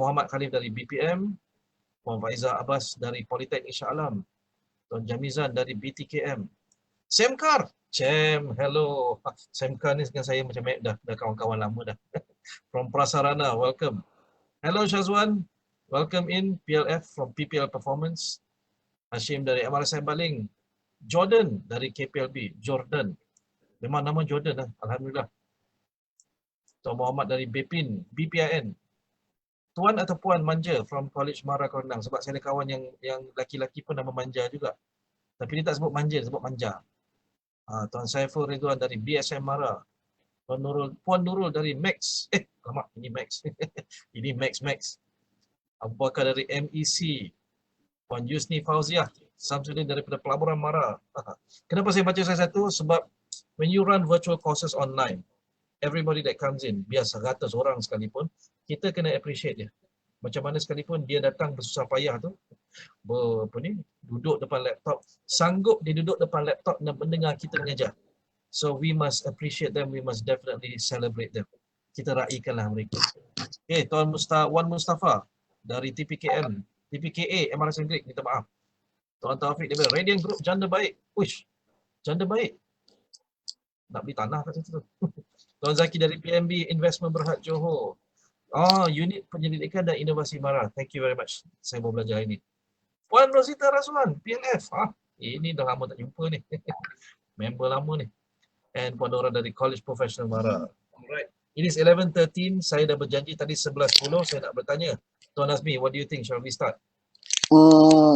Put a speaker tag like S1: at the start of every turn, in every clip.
S1: Muhammad Khalif dari BPM, Puan Faiza Abbas dari Politeknik Shah Alam, Tuan Jamizan dari BTKM, Semkar, Cem, hello. Semkar ni dengan saya macam dah kawan-kawan lama dah. From Prasarana, welcome. Hello Syazwan, welcome in. PLF from PPL Performance, Hashim dari MRSM Baling, Jordan dari KPLB, Jordan. Memang nama Jordan lah, Alhamdulillah. Tuan Muhammad dari BPIN, BPIN. Tuan atau Puan Manja from College Mara Kondang. Sebab saya ada kawan yang laki-laki pun nama Manja juga. Tapi dia tak sebut Manja, dia sebut Manja. Tuan Saiful Ridwan dari BSM Mara. Puan Nurul dari MEX. Alamak, ini MEX. Ini MEX. Abu Bakar dari MEC. Puan Yusni Fauziah. Samsudin daripada Pelaburan Mara. Kenapa saya baca satu? Sebab when you run virtual courses online, everybody that comes in, biar 100 orang sekalipun, kita kena appreciate dia. Macam mana sekalipun dia datang bersusah payah tu, duduk depan laptop, sanggup dia duduk depan laptop dan mendengar kita mengajar. So we must appreciate them, we must definitely celebrate them. Kita raikanlah mereka. Okay, Wan Mustafa dari TPKA, MRS English, minta maaf. Tuan Taufik daripada Radiant Group, janda baik. Uish, janda baik. Nak beli tanah kat situ tu. Tuan Zaki dari PMB Investment Berhad Johor. Unit Penyelidikan dan Inovasi Mara. Thank you very much. Saya mau belajar ini. Puan Rosita Raswan, PLF. Ini dah lama tak jumpa ni. Member lama ni. And Puan Dora dari College Professional Mara. Alright. It is 11:13. Saya dah berjanji tadi 11:10. Saya nak bertanya. Tuan Azmi, what do you think? Shall we start?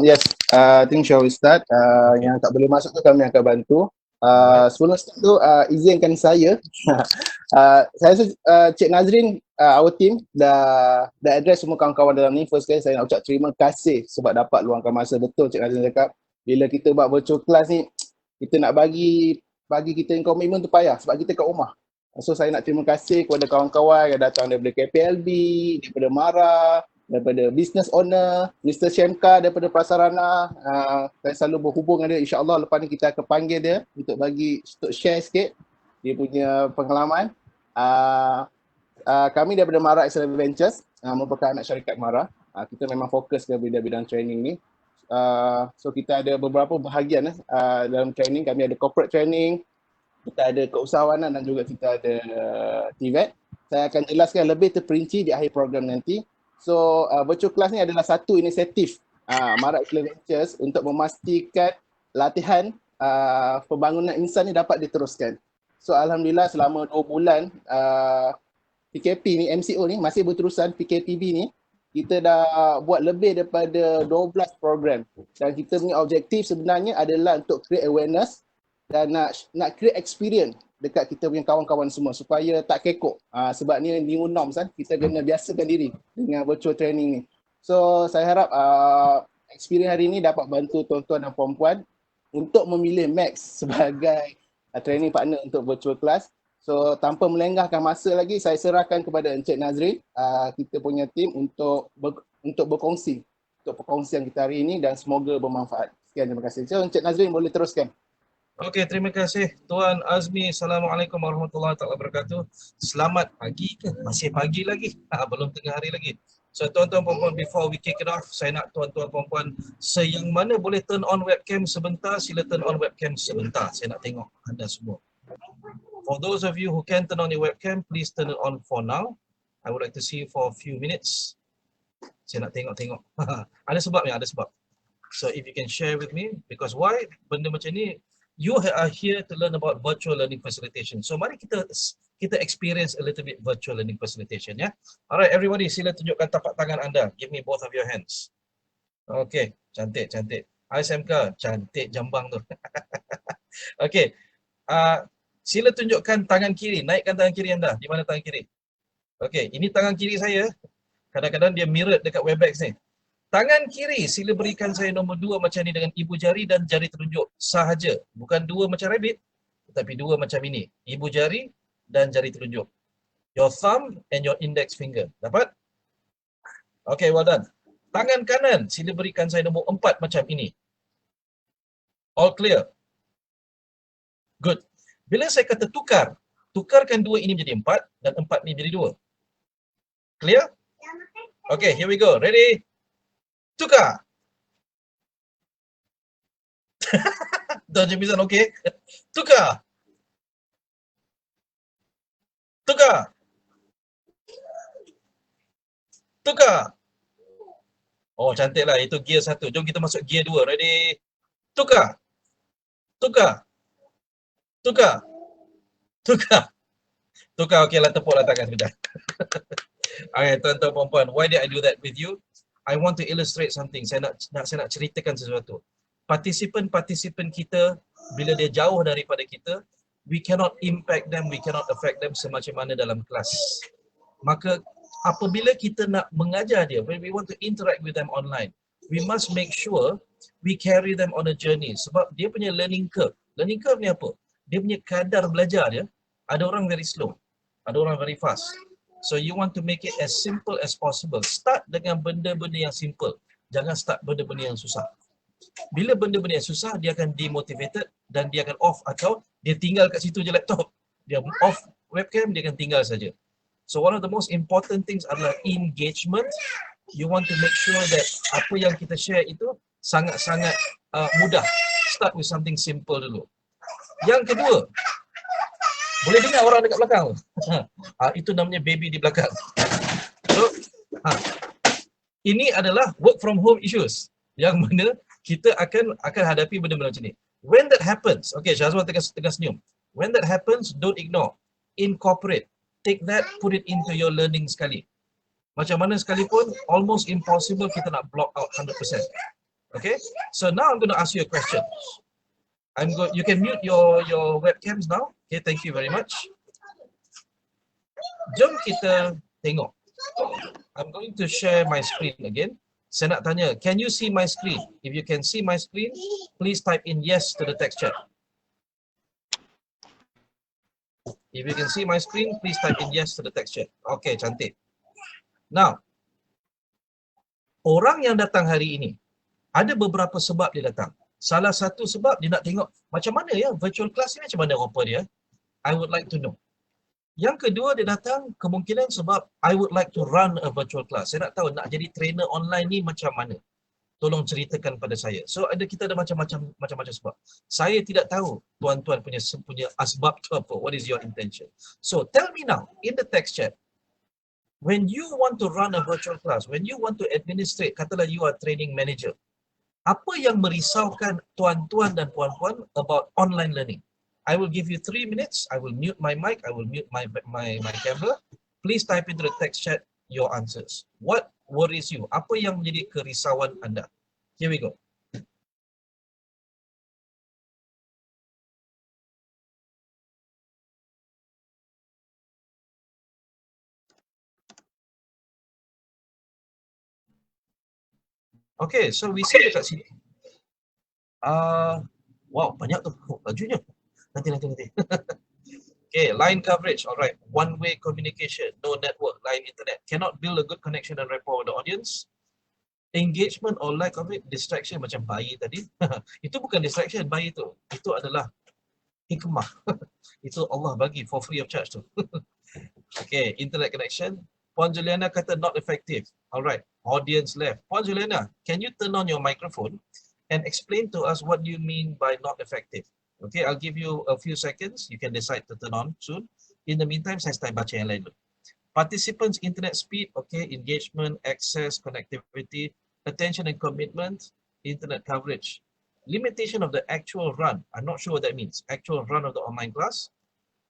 S2: Yes, I think shall we start. Yang tak boleh masuk tu kami akan bantu. Sebelum start tu, izinkan saya. Saya rasa Cik Nazrin, our team dah address semua kawan-kawan dalam ni. First kali saya nak ucap terima kasih sebab dapat luangkan masa. Betul Cik Nazrin cakap, bila kita buat virtual class ni, kita nak bagi kita komitmen tu payah sebab kita kat rumah. So saya nak terima kasih kepada kawan-kawan yang datang daripada KPLB, daripada Mara, daripada business owner, Mr. Shemka daripada Prasarana. Saya selalu berhubung dengan dia. InsyaAllah lepas ni kita akan panggil dia untuk share sikit dia punya pengalaman. Kami daripada Mara Excellent Ventures, merupakan anak syarikat Mara. Kita memang fokus ke bidang training ni. So kita ada beberapa bahagian dalam training. Kami ada corporate training, kita ada keusahawanan dan juga kita ada TVET. Saya akan jelaskan lebih terperinci di akhir program nanti. So virtual class ni adalah satu inisiatif Mara Excellent Ventures untuk memastikan latihan pembangunan insan ni dapat diteruskan. So alhamdulillah selama 2 bulan PKP ni, MCO ni masih berterusan. PKPB ni kita dah buat lebih daripada 12 program. Dan kita punya objektif sebenarnya adalah untuk create awareness dan nak create experience dekat kita punya kawan-kawan semua supaya tak kekok. Sebab ni new norms kan, kita kena biasakan diri dengan virtual training ni. So saya harap experience hari ni dapat bantu tuan-tuan dan puan-puan untuk memilih MEX sebagai training partner untuk virtual class. So tanpa melenggahkan masa lagi, saya serahkan kepada Encik Nazrin, kita punya tim untuk berkongsi untuk perkongsian kita hari ini dan semoga bermanfaat. Sekian, terima kasih. So Encik Nazrin boleh teruskan.
S1: Okey, terima kasih Tuan Azmi. Assalamualaikum warahmatullahi wabarakatuh. Selamat pagi ke? Masih pagi lagi? Belum tengah hari lagi. So tuan-tuan puan-puan, before we kick it off, saya nak tuan-tuan puan-puan yang mana boleh turn on webcam sebentar, sila turn on webcam sebentar. Saya nak tengok anda semua. For those of you who can turn on your webcam, please turn it on for now. I would like to see you for a few minutes. Saya nak tengok-tengok. Ada sebabnya, ada sebab. So if you can share with me, because why benda macam ni, you are here to learn about virtual learning facilitation. So mari kita experience a little bit virtual learning facilitation, ya. Alright, everybody, sila tunjukkan tapak tangan anda. Give me both of your hands. Okay, cantik, cantik. Hai SMK, cantik jambang tu. Okay, sila tunjukkan tangan kiri. Naikkan tangan kiri anda. Di mana tangan kiri? Okay, ini tangan kiri saya. Kadang-kadang dia mirrored dekat Webex ni. Tangan kiri, sila berikan saya nombor 2 macam ni dengan ibu jari dan jari telunjuk sahaja. Bukan 2 macam rabbit, tetapi 2 macam ini. Ibu jari dan jari telunjuk. Your thumb and your index finger. Dapat? Okay, well done. Tangan kanan, sila berikan saya nombor 4 macam ini. All clear? Good. Bila saya kata tukar, tukarkan 2 ini menjadi 4 dan 4 ini menjadi 2. Clear? Okay, here we go. Ready? Tukar. Tuan Jemizan, okay? Tukar. Tukar. Tukar. Oh, cantik lah. Itu gear 1. Jom kita masuk gear 2. Ready? Tukar. Tukar. Tukar. Tukar. Tukar. Okay lah, tepuklah tangan sekejap. Okay, tuan-tuan puan-puan, why did I do that with you? I want to illustrate something. Saya nak ceritakan sesuatu. Partisipan-partisipan kita, bila dia jauh daripada kita, we cannot impact them, we cannot affect them semacam mana dalam kelas. Maka apabila kita nak mengajar dia, when we want to interact with them online, we must make sure we carry them on a journey. Sebab dia punya learning curve. Learning curve ni apa? Dia punya kadar belajar dia, ada orang very slow, ada orang very fast. So you want to make it as simple as possible. Start dengan benda-benda yang simple. Jangan start benda-benda yang susah. Bila benda-benda yang susah, dia akan demotivated dan dia akan off atau dia tinggal kat situ je laptop. Dia off webcam, dia akan tinggal saja. So one of the most important things adalah engagement. You want to make sure that apa yang kita share itu sangat-sangat mudah. Start with something simple dulu. Yang kedua, boleh dengar orang dekat belakang tu? Itu namanya baby di belakang. So, ini adalah work from home issues yang mana kita akan hadapi benda-benda macam ni. When that happens, okay, Syazwan tengah senyum. When that happens, don't ignore. Incorporate. Take that, put it into your learning sekali. Macam mana sekalipun, almost impossible kita nak block out 100%. Okay? So now I'm going to ask you a question. You can mute your webcams now. Okay, thank you very much. Jom kita tengok. I'm going to share my screen again. Saya nak tanya, can you see my screen? If you can see my screen, please type in yes to the text chat. If you can see my screen, please type in yes to the text chat. Okay, cantik. Now, orang yang datang hari ini, ada beberapa sebab dia datang. Salah satu sebab dia nak tengok macam mana ya virtual class ni, macam mana rupa dia. I would like to know. Yang kedua dia datang kemungkinan sebab I would like to run a virtual class. Saya nak tahu nak jadi trainer online ni macam mana. Tolong ceritakan pada saya. So kita ada macam-macam sebab. Saya tidak tahu tuan-tuan punya asbab tu apa. What is your intention? So tell me now in the text chat, when you want to run a virtual class, when you want to administrate, katalah you are training manager, apa yang merisaukan tuan-tuan dan puan-puan about online learning? I will give you 3 minutes. I will mute my mic. I will mute my camera. Please type into the text chat your answers. What worries you? Apa yang menjadi kerisauan anda? Here we go. Okay, so we see dekat sini. Wow, banyak tu. Bajunya. Nanti. Okay, line coverage. Alright. One-way communication. No network. Line internet. Cannot build a good connection and rapport with the audience. Engagement or lack of it. Distraction macam bayi tadi. Itu bukan distraction, bayi tu. Itu adalah hikmah. Itu Allah bagi for free of charge tu. Okay, internet connection. Puan Juliana kata not effective. Alright, audience left. Puan Juliana, can you turn on your microphone and explain to us what you mean by not effective? Okay, I'll give you a few seconds. You can decide to turn on soon. In the meantime, saya start baca yang lain dulu. Participants' internet speed, okay, engagement, access, connectivity, attention and commitment, internet coverage. Limitation of the actual run. I'm not sure what that means. Actual run of the online class.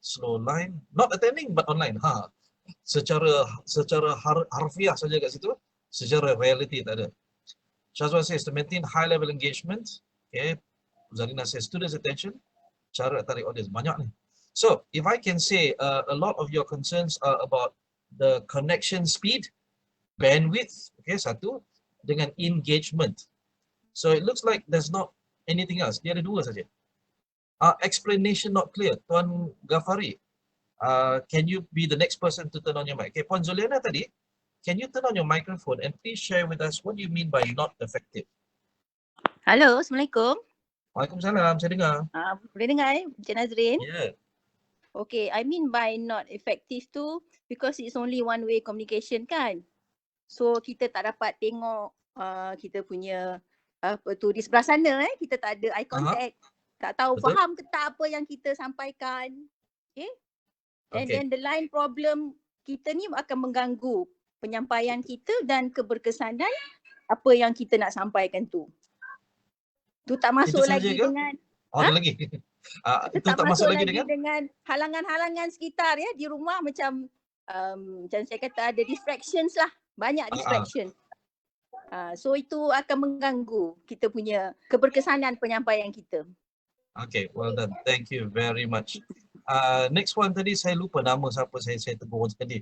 S1: Slow line. Not attending but online. Secara harfiah saja kat situ. Secara reality tak ada. Shazwan says to maintain high level engagement. Okay. Zarina says students' attention. Cara tarik audience. Banyak ni. So, if I can say a lot of your concerns are about the connection speed, bandwidth, okay, satu, dengan engagement. So, it looks like there's not anything else. Dia ada dua saja. Explanation not clear. Tuan Ghafari, can you be the next person to turn on your mic? Okay, Puan Zuliana tadi, can you turn on your microphone and please share with us what do you mean by not effective?
S3: Halo, Assalamualaikum.
S1: Waalaikumsalam, saya dengar.
S3: Boleh dengar Encik Nazrin?
S1: Yeah.
S3: Okay, I mean by not effective tu because it's only one way communication kan. So kita tak dapat tengok kita punya apa tu di sebelah sana kita tak ada eye contact. Tak tahu
S1: Betul?
S3: faham ke tak apa yang kita sampaikan. Okay. And
S1: Okay.
S3: then the line problem kita ni akan mengganggu penyampaian kita dan keberkesanan apa yang kita nak sampaikan tu. Tu tak masuk
S1: saja
S3: lagi
S1: ke?
S3: dengan
S1: Ada lagi. Itu tak masuk lagi
S3: dengan halangan-halangan sekitar ya di rumah macam saya kata ada distractions lah. Banyak distraction. So itu akan mengganggu kita punya keberkesanan penyampaian kita.
S1: Okay, well done. Thank you very much. Next one tadi saya lupa nama siapa saya tegur tadi.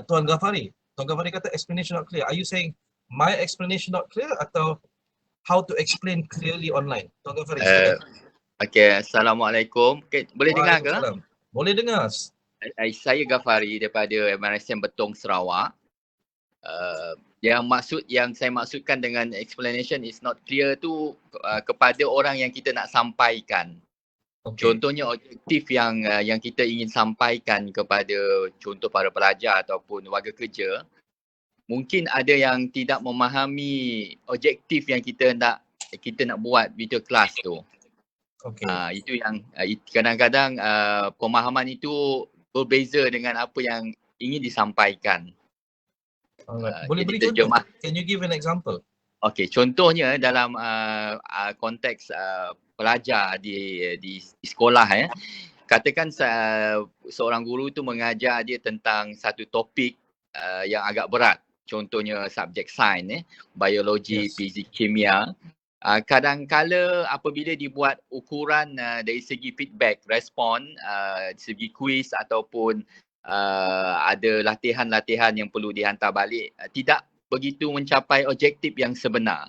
S1: Tuan Ghafari. Tuan Ghafari kata explanation not clear. Are you saying my explanation not clear atau how to explain clearly online? Tuan Ghafari, silakan.
S4: Okay, Assalamualaikum. Okay, boleh dengar ke?
S1: Boleh dengar.
S4: Saya Ghafari daripada MRSM Betong Sarawak. Yang saya maksudkan dengan explanation is not clear tu kepada orang yang kita nak sampaikan. Okay. Contohnya objektif yang kita ingin sampaikan kepada contoh para pelajar ataupun warga kerja, mungkin ada yang tidak memahami objektif yang kita nak buat video kelas tu.
S1: Okay.
S4: Itu yang kadang-kadang pemahaman itu berbeza dengan apa yang ingin disampaikan.
S1: Boleh beri contoh? Can you give an example?
S4: Okay, contohnya dalam konteks pelajar di sekolah katakan seorang guru tu mengajar dia tentang satu topik yang agak berat. Contohnya subjek sains, biologi, fizik, kimia. Kadang-kala apabila dibuat ukuran dari segi feedback, respon, segi kuis ataupun ada latihan-latihan yang perlu dihantar balik, tidak begitu mencapai objektif yang sebenar.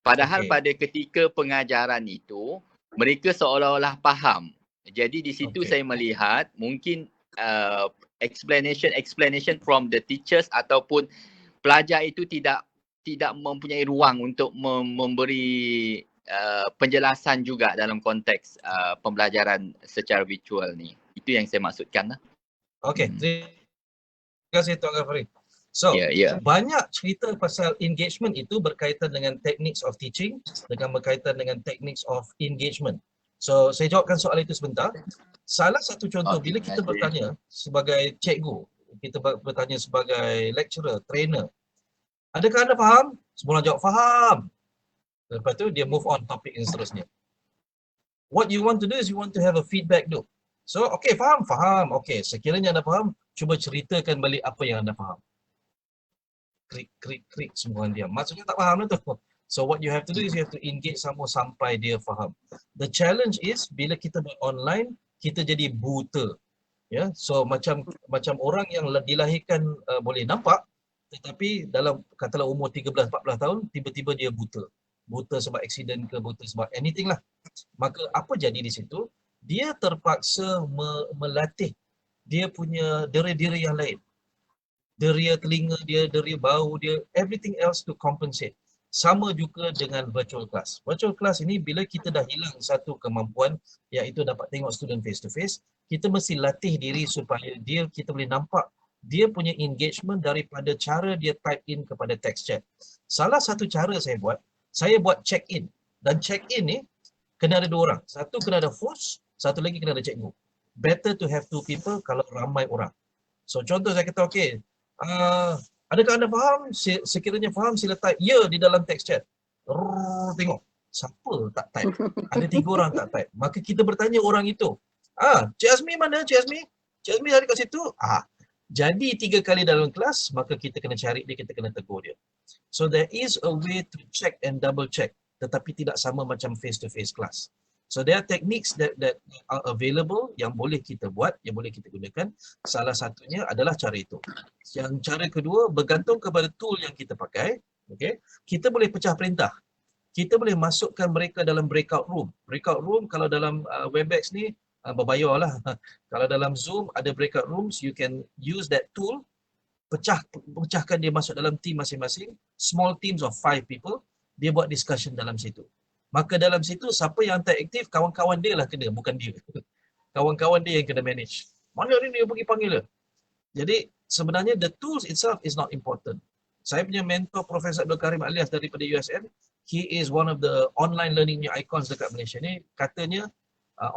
S4: Padahal pada ketika pengajaran itu, mereka seolah-olah faham. Jadi di situ saya melihat mungkin explanation from the teachers ataupun pelajar itu tidak mempunyai ruang untuk memberi penjelasan juga dalam konteks pembelajaran secara virtual ni. Itu yang saya maksudkan lah.
S1: Okay, terima kasih Tuan Ghafari. So, banyak cerita pasal engagement itu berkaitan dengan techniques of teaching, dengan berkaitan dengan techniques of engagement. So, saya jawabkan soalan itu sebentar. Salah satu contoh bila kita bertanya sebagai cikgu, kita bertanya sebagai lecturer, trainer, adakah anda faham? Semua orang jawab faham. Lepas tu dia move on topik yang seterusnya. What you want to do is you want to have a feedback loop. So, okay, faham. Okay, sekiranya anda faham, cuba ceritakan balik apa yang anda faham. Krik, semua orang diam. Maksudnya tak faham tu. So, what you have to do is you have to engage sama sampai dia faham. The challenge is, bila kita buat online, kita jadi buta. Ya, so macam orang yang dilahirkan boleh nampak, tetapi dalam katalah umur 13-14 tahun, tiba-tiba dia buta. Buta sebab aksiden ke, buta sebab anything lah. Maka apa jadi di situ? Dia terpaksa melatih dia punya dera-dera yang lain. Deria telinga dia, deria bau dia, everything else to compensate. Sama juga dengan virtual class. Virtual class ini bila kita dah hilang satu kemampuan iaitu dapat tengok student face to face, kita mesti latih diri supaya kita boleh nampak dia punya engagement daripada cara dia type in kepada text chat. Salah satu cara saya buat check in. Dan check in ni kena ada dua orang. Satu kena ada host, satu lagi kena ada cikgu. Better to have two people kalau ramai orang. So contoh saya kata adakah anda faham? Sekiranya faham sila type ya di dalam text chat. Tengok siapa tak type. Ada 3 orang tak type. Maka kita bertanya orang itu. Cik Azmi mana? Cik Azmi ada kat situ. Jadi 3 kali dalam kelas, maka kita kena cari dia, kita kena tegur dia. So there is a way to check and double check, tetapi tidak sama macam face to face class. So there are techniques that are available yang boleh kita buat, yang boleh kita gunakan. Salah satunya adalah cara itu. Yang cara kedua bergantung kepada tool yang kita pakai. Okay? Kita boleh pecah perintah. Kita boleh masukkan mereka dalam breakout room. Breakout room kalau dalam Webex ni berbayar lah. Kalau dalam Zoom ada breakout rooms, you can use that tool. Pecahkan dia masuk dalam team masing-masing. Small teams of 5 people. Dia buat discussion dalam situ. Maka dalam situ siapa yang tak aktif, kawan-kawan dia lah kena, bukan dia. Kawan-kawan dia yang kena manage. Mana hari ni dia pergi panggil dia? Jadi sebenarnya the tools itself is not important. Saya punya mentor Profesor Abdul Karim Alias daripada USN, he is one of the online learning icons dekat Malaysia ni. Katanya,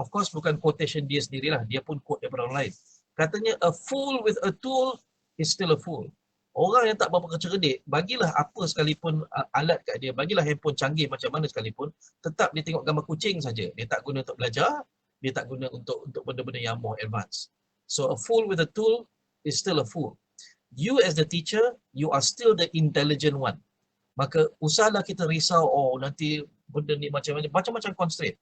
S1: of course bukan quotation dia sendirilah, dia pun quote daripada orang lain. Katanya, a fool with a tool is still a fool. Orang yang tak berapa cerdik, bagilah apa sekalipun alat kat dia, bagilah handphone canggih macam mana sekalipun, tetap dia tengok gambar kucing saja. Dia tak guna untuk belajar, dia tak guna untuk benda-benda yang more advanced. So a fool with a tool is still a fool. You as the teacher, you are still the intelligent one. Maka usahlah kita risau, oh nanti benda ni macam-macam constraint.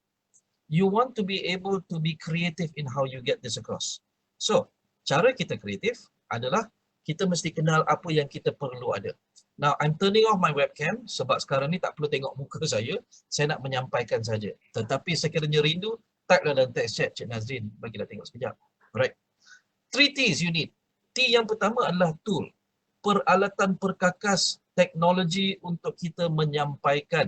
S1: You want to be able to be creative in how you get this across. So, cara kita kreatif adalah kita mesti kenal apa yang kita perlu ada. Now, I'm turning off my webcam sebab sekarang ni tak perlu tengok muka saya nak menyampaikan saja. Tetapi sekiranya rindu, type lah dalam text chat, Cik Nazrin, bagilah tengok sekejap. Alright. 3 T's you need. T yang pertama adalah tool. Peralatan perkakas teknologi untuk kita menyampaikan.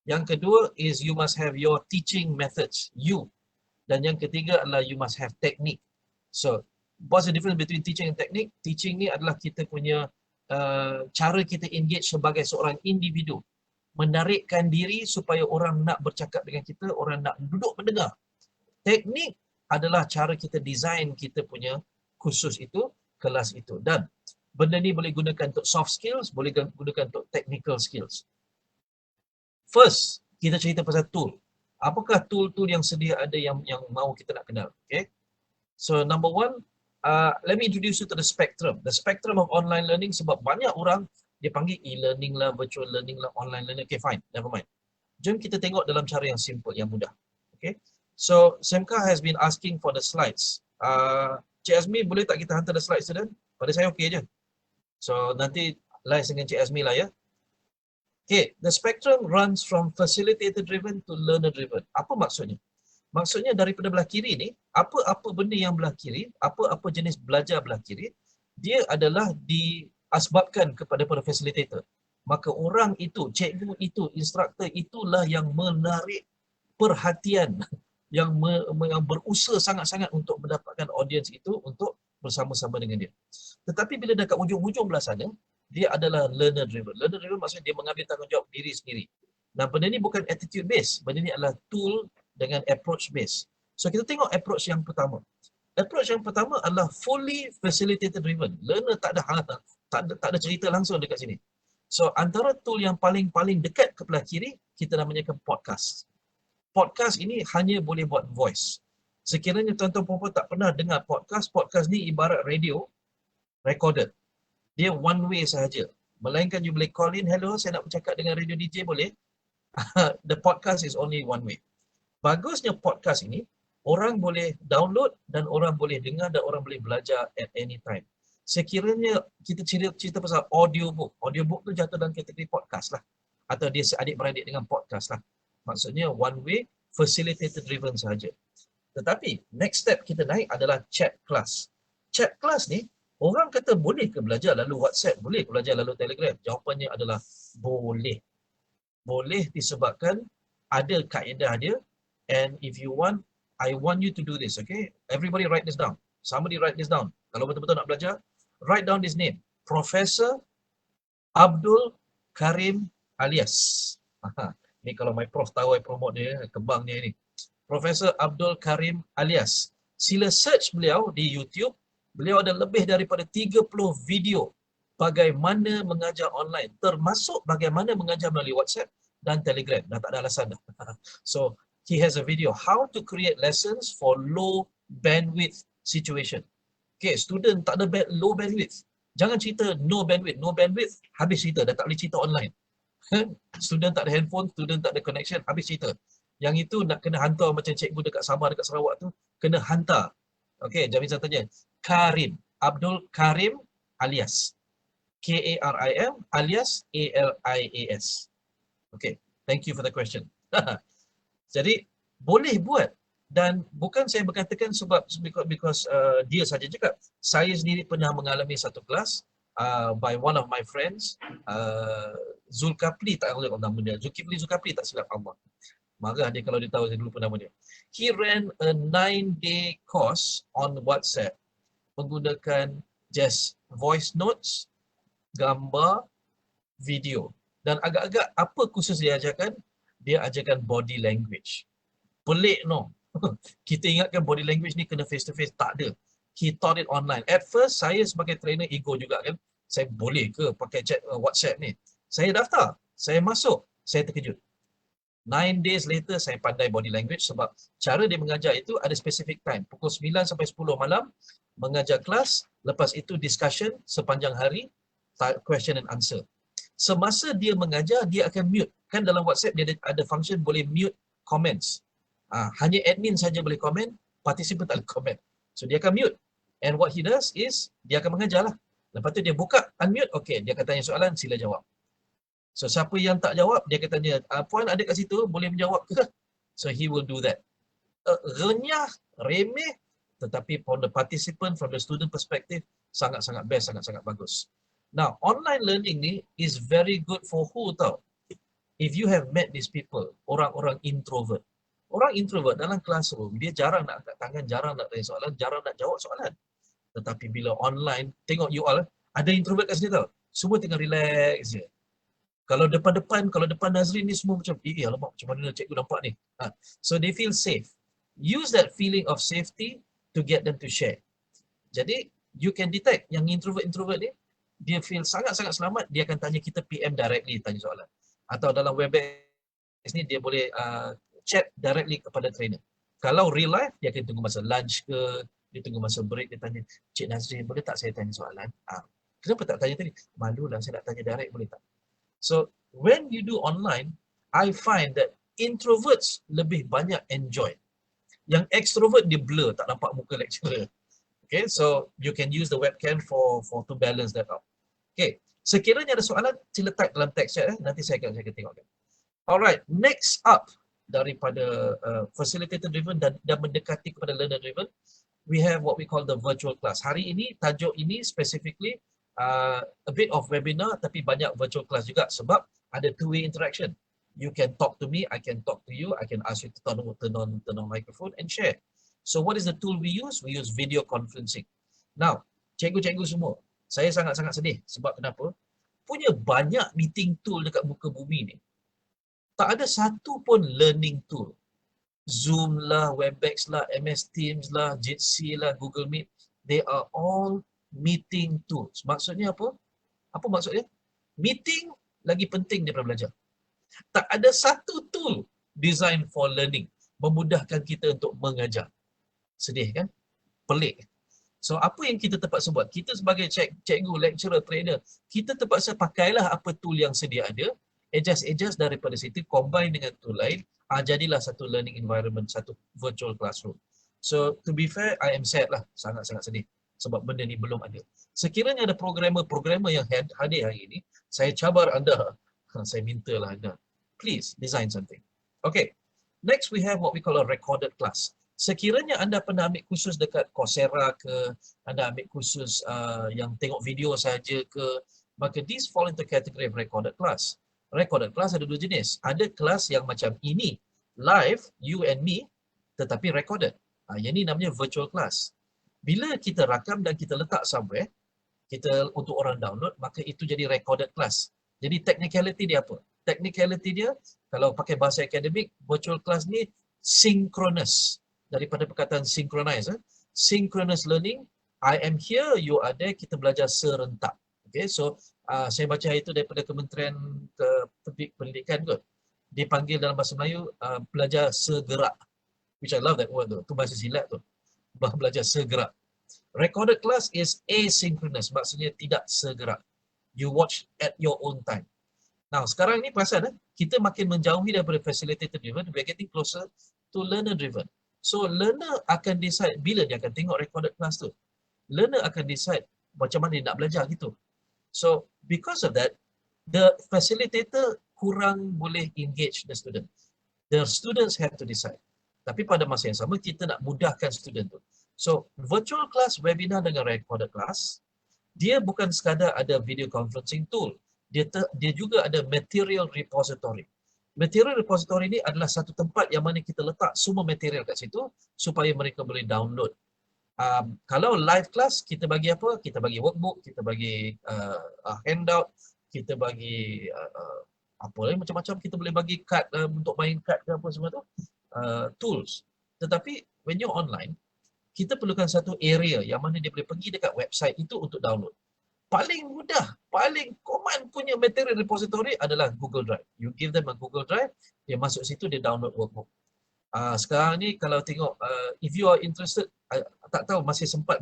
S1: Yang kedua is you must have your teaching methods, you. Dan yang ketiga adalah you must have technique. So, what's the difference between teaching and technique? Teaching ni adalah kita punya cara kita engage sebagai seorang individu. Menarikkan diri supaya orang nak bercakap dengan kita, orang nak duduk mendengar. Teknik adalah cara kita design kita punya kursus itu, kelas itu. Dan benda ni boleh gunakan untuk soft skills, boleh gunakan untuk technical skills. First, kita cerita pasal tool. Apakah tool-tool yang sedia ada yang mahu kita nak kenal? Okay. So number one, let me introduce you to the spectrum. The spectrum of online learning, sebab banyak orang dia panggil e-learning lah, virtual learning lah, online learning. Okay, fine. Never mind. Jom kita tengok dalam cara yang simple, yang mudah. Okay. So, Semka has been asking for the slides. Cik Azmi, boleh tak kita hantar the slides tu dan? Pada saya okey je. So, nanti live dengan Cik Azmi lah ya. Okay, the spectrum runs from facilitator driven to learner driven. Apa maksudnya? Maksudnya daripada belah kiri ni, apa-apa benda yang belah kiri, apa-apa jenis belajar belah kiri, dia adalah diasbabkan kepada para facilitator. Maka orang itu, cikgu itu, instruktor itulah yang menarik perhatian, yang berusaha sangat-sangat untuk mendapatkan audience itu untuk bersama-sama dengan dia. Tetapi bila dekat ujung-ujung belah sana, dia adalah learner driven. Learner driven maksudnya dia mengambil tanggungjawab diri sendiri. Dan benda ni bukan attitude based, benda ni adalah tool dengan approach based. So kita tengok approach yang pertama. Approach yang pertama adalah fully facilitator driven. Learner tak ada cerita langsung dekat sini. So antara tool yang paling dekat ke belah kiri, kita namakan podcast. Podcast ini hanya boleh buat voice. Sekiranya tuan-tuan perempuan tak pernah dengar podcast, podcast ni ibarat radio recorded. Dia one way sahaja. Melainkan you boleh call in, hello saya nak bercakap dengan radio DJ boleh. The podcast is only one way. Bagusnya podcast ini, orang boleh download dan orang boleh dengar dan orang boleh belajar at any time. Sekiranya kita cerita pasal audiobook. Audiobook tu jatuh dalam kategori podcast lah. Atau dia seadik-beradik dengan podcast lah. Maksudnya one way, facilitator driven sahaja. Tetapi next step kita naik adalah chat class. Chat class ni, orang kata boleh ke belajar lalu WhatsApp? Boleh ke belajar lalu Telegram? Jawapannya adalah boleh. Boleh disebabkan ada kaedah dia. And if you want, I want you to do this, okay? Everybody write this down. Somebody write this down. Kalau betul-betul nak belajar, write down this name. Profesor Abdul Karim Alias. Ni kalau my prof tahu, I promote dia, kembang dia ni. Profesor Abdul Karim Alias. Sila search beliau di YouTube. Beliau ada lebih daripada 30 video bagaimana mengajar online. Termasuk bagaimana mengajar melalui WhatsApp dan Telegram. Dah tak ada alasan dah. So, he has a video how to create lessons for low bandwidth situation. Okay, student tak ada low bandwidth. Jangan cerita no bandwidth, habis cerita, dah tak boleh cerita online. Student tak ada handphone, student tak ada connection, habis cerita. Yang itu nak kena hantar macam cikgu dekat Sabah, dekat Sarawak tu, kena hantar. Okay, Jamisan tanya. Karim, Abdul Karim Alias. K-A-R-I-M alias A-L-I-A-S. Okay, thank you for the question. Jadi boleh buat dan bukan saya berkatakan sebab because dia saja cakap. Saya sendiri pernah mengalami satu kelas by one of my friends, Zulkifli tak tahu nama dia. Zulkifli tak silap Allah. Marah dia kalau dia tahu saya dulu pun nama dia. He ran a 9-day course on WhatsApp menggunakan just voice notes, gambar video. Dan agak-agak apa kursus dia ajarkan? Dia ajarkan body language. Pelik no. Kita ingatkan body language ni kena face to face, tak ada. He taught it online. At first saya sebagai trainer ego juga kan. Saya boleh ke pakai chat WhatsApp ni? Saya daftar, saya masuk, saya terkejut. 9 days later saya pandai body language sebab cara dia mengajar itu ada specific time. Pukul 9 sampai 10 malam mengajar kelas, lepas itu discussion sepanjang hari, question and answer. Semasa dia mengajar, dia akan mute. Kan dalam WhatsApp dia ada function boleh mute comments. Hanya admin saja boleh komen, participant tak boleh komen. So dia akan mute. And what he does is, dia akan mengajar lah. Lepas tu dia buka, unmute, okay, dia akan tanya soalan, sila jawab. So siapa yang tak jawab, dia akan tanya, puan ada kat situ, boleh menjawab ke? So he will do that. Renyah, remeh, tetapi from the participant, from the student perspective, sangat-sangat best, sangat-sangat bagus. Now, online learning ni is very good for who tau? If you have met these people, orang-orang introvert. Orang introvert dalam classroom, dia jarang nak angkat tangan, jarang nak tanya soalan, jarang nak jawab soalan. Tetapi bila online, tengok you all, ada introvert kat sini tau. Semua tengah relax je. Kalau depan Nazrin ni semua macam, alamak, macam mana cikgu nampak ni. So they feel safe. Use that feeling of safety to get them to share. Jadi, you can detect yang introvert ni, dia feel sangat-sangat selamat, dia akan tanya kita PM directly, tanya soalan. Atau dalam WebEx ni, dia boleh chat directly kepada trainer. Kalau real life, dia akan tunggu masa lunch ke, dia tunggu masa break, dia tanya, Cik Nazrin, boleh tak saya tanya soalan? Kenapa tak tanya tadi? Malulah, saya nak tanya direct, boleh tak? So, when you do online, I find that introverts lebih banyak enjoy. Yang extrovert, dia blur, tak nampak muka lecturer. Okay, so you can use the webcam for to balance that out. Okay, sekiranya ada soalan, sila type dalam text chat, nanti saya akan tengokkan. Alright, next up, daripada facilitator driven dan mendekati kepada learner driven, we have what we call the virtual class. Hari ini tajuk ini specifically a bit of webinar tapi banyak virtual class juga sebab ada two-way interaction. You can talk to me, I can talk to you, I can ask you to turn on microphone and share. So what is the tool we use? We use video conferencing. Now, cikgu-cikgu semua, saya sangat-sangat sedih sebab kenapa? Punya banyak meeting tool dekat muka bumi ni. Tak ada satu pun learning tool. Zoom lah, WebEx lah, MS Teams lah, Jitsi lah, Google Meet. They are all meeting tools. Maksudnya apa? Apa maksudnya? Meeting lagi penting daripada belajar. Tak ada satu tool design for learning. Memudahkan kita untuk mengajar. Sedih kan? Pelik. So apa yang kita terpaksa buat? Kita sebagai cikgu, lecturer, trainer, kita terpaksa pakailah apa tool yang sedia ada, adjust daripada situ, combine dengan tool lain, jadilah satu learning environment, satu virtual classroom. So to be fair, I am sad lah, sangat-sangat sedih sebab benda ni belum ada. Sekiranya ada programmer yang hadir hari ini, saya cabar anda, saya mintalah anda, please design something. Okay, next we have what we call a recorded class. Sekiranya anda pernah ambil kursus dekat Coursera ke, anda ambil kursus yang tengok video saja ke, maka these fall into category of recorded class. Recorded class ada dua jenis. Ada kelas yang macam ini, live, you and me, tetapi recorded. Yang ni namanya virtual class. Bila kita rakam dan kita letak somewhere, kita untuk orang download, maka itu jadi recorded class. Jadi technicality dia apa? Technicality dia, kalau pakai bahasa akademik, virtual class ni synchronous. Daripada perkataan synchronize. Synchronous learning, I am here, you are there, kita belajar serentak. Okay, so saya baca itu daripada Kementerian Pendidikan kot. Dipanggil dalam bahasa Melayu belajar segerak. Which I love that word tu. Tu bahasa silat tu. Belajar segerak. Recorded class is asynchronous. Maksudnya tidak segerak. You watch at your own time. Now sekarang ni perasan kita makin menjauhi daripada facilitator driven. We are getting closer to learner driven. So learner akan decide bila dia akan tengok recorded class tu. Learner akan decide macam mana dia nak belajar gitu. So, because of that, the facilitator kurang boleh engage the student. The students have to decide. Tapi pada masa yang sama, kita nak mudahkan student tu. So, virtual class, webinar dengan recorded class, dia bukan sekadar ada video conferencing tool. Dia juga ada material repository. Material repository ni adalah satu tempat yang mana kita letak semua material kat situ supaya mereka boleh download. Kalau live class, kita bagi apa? Kita bagi workbook, kita bagi handout, kita bagi apa macam-macam, kita boleh bagi kad untuk main kad ke apa semua tu, tools. Tetapi when you're online, kita perlukan satu area yang mana dia boleh pergi dekat website itu untuk download. Paling mudah, paling common punya material repository adalah Google Drive. You give them a Google Drive, dia masuk situ, dia download workbook. Sekarang ni kalau tengok, if you are interested, tak tahu masih sempat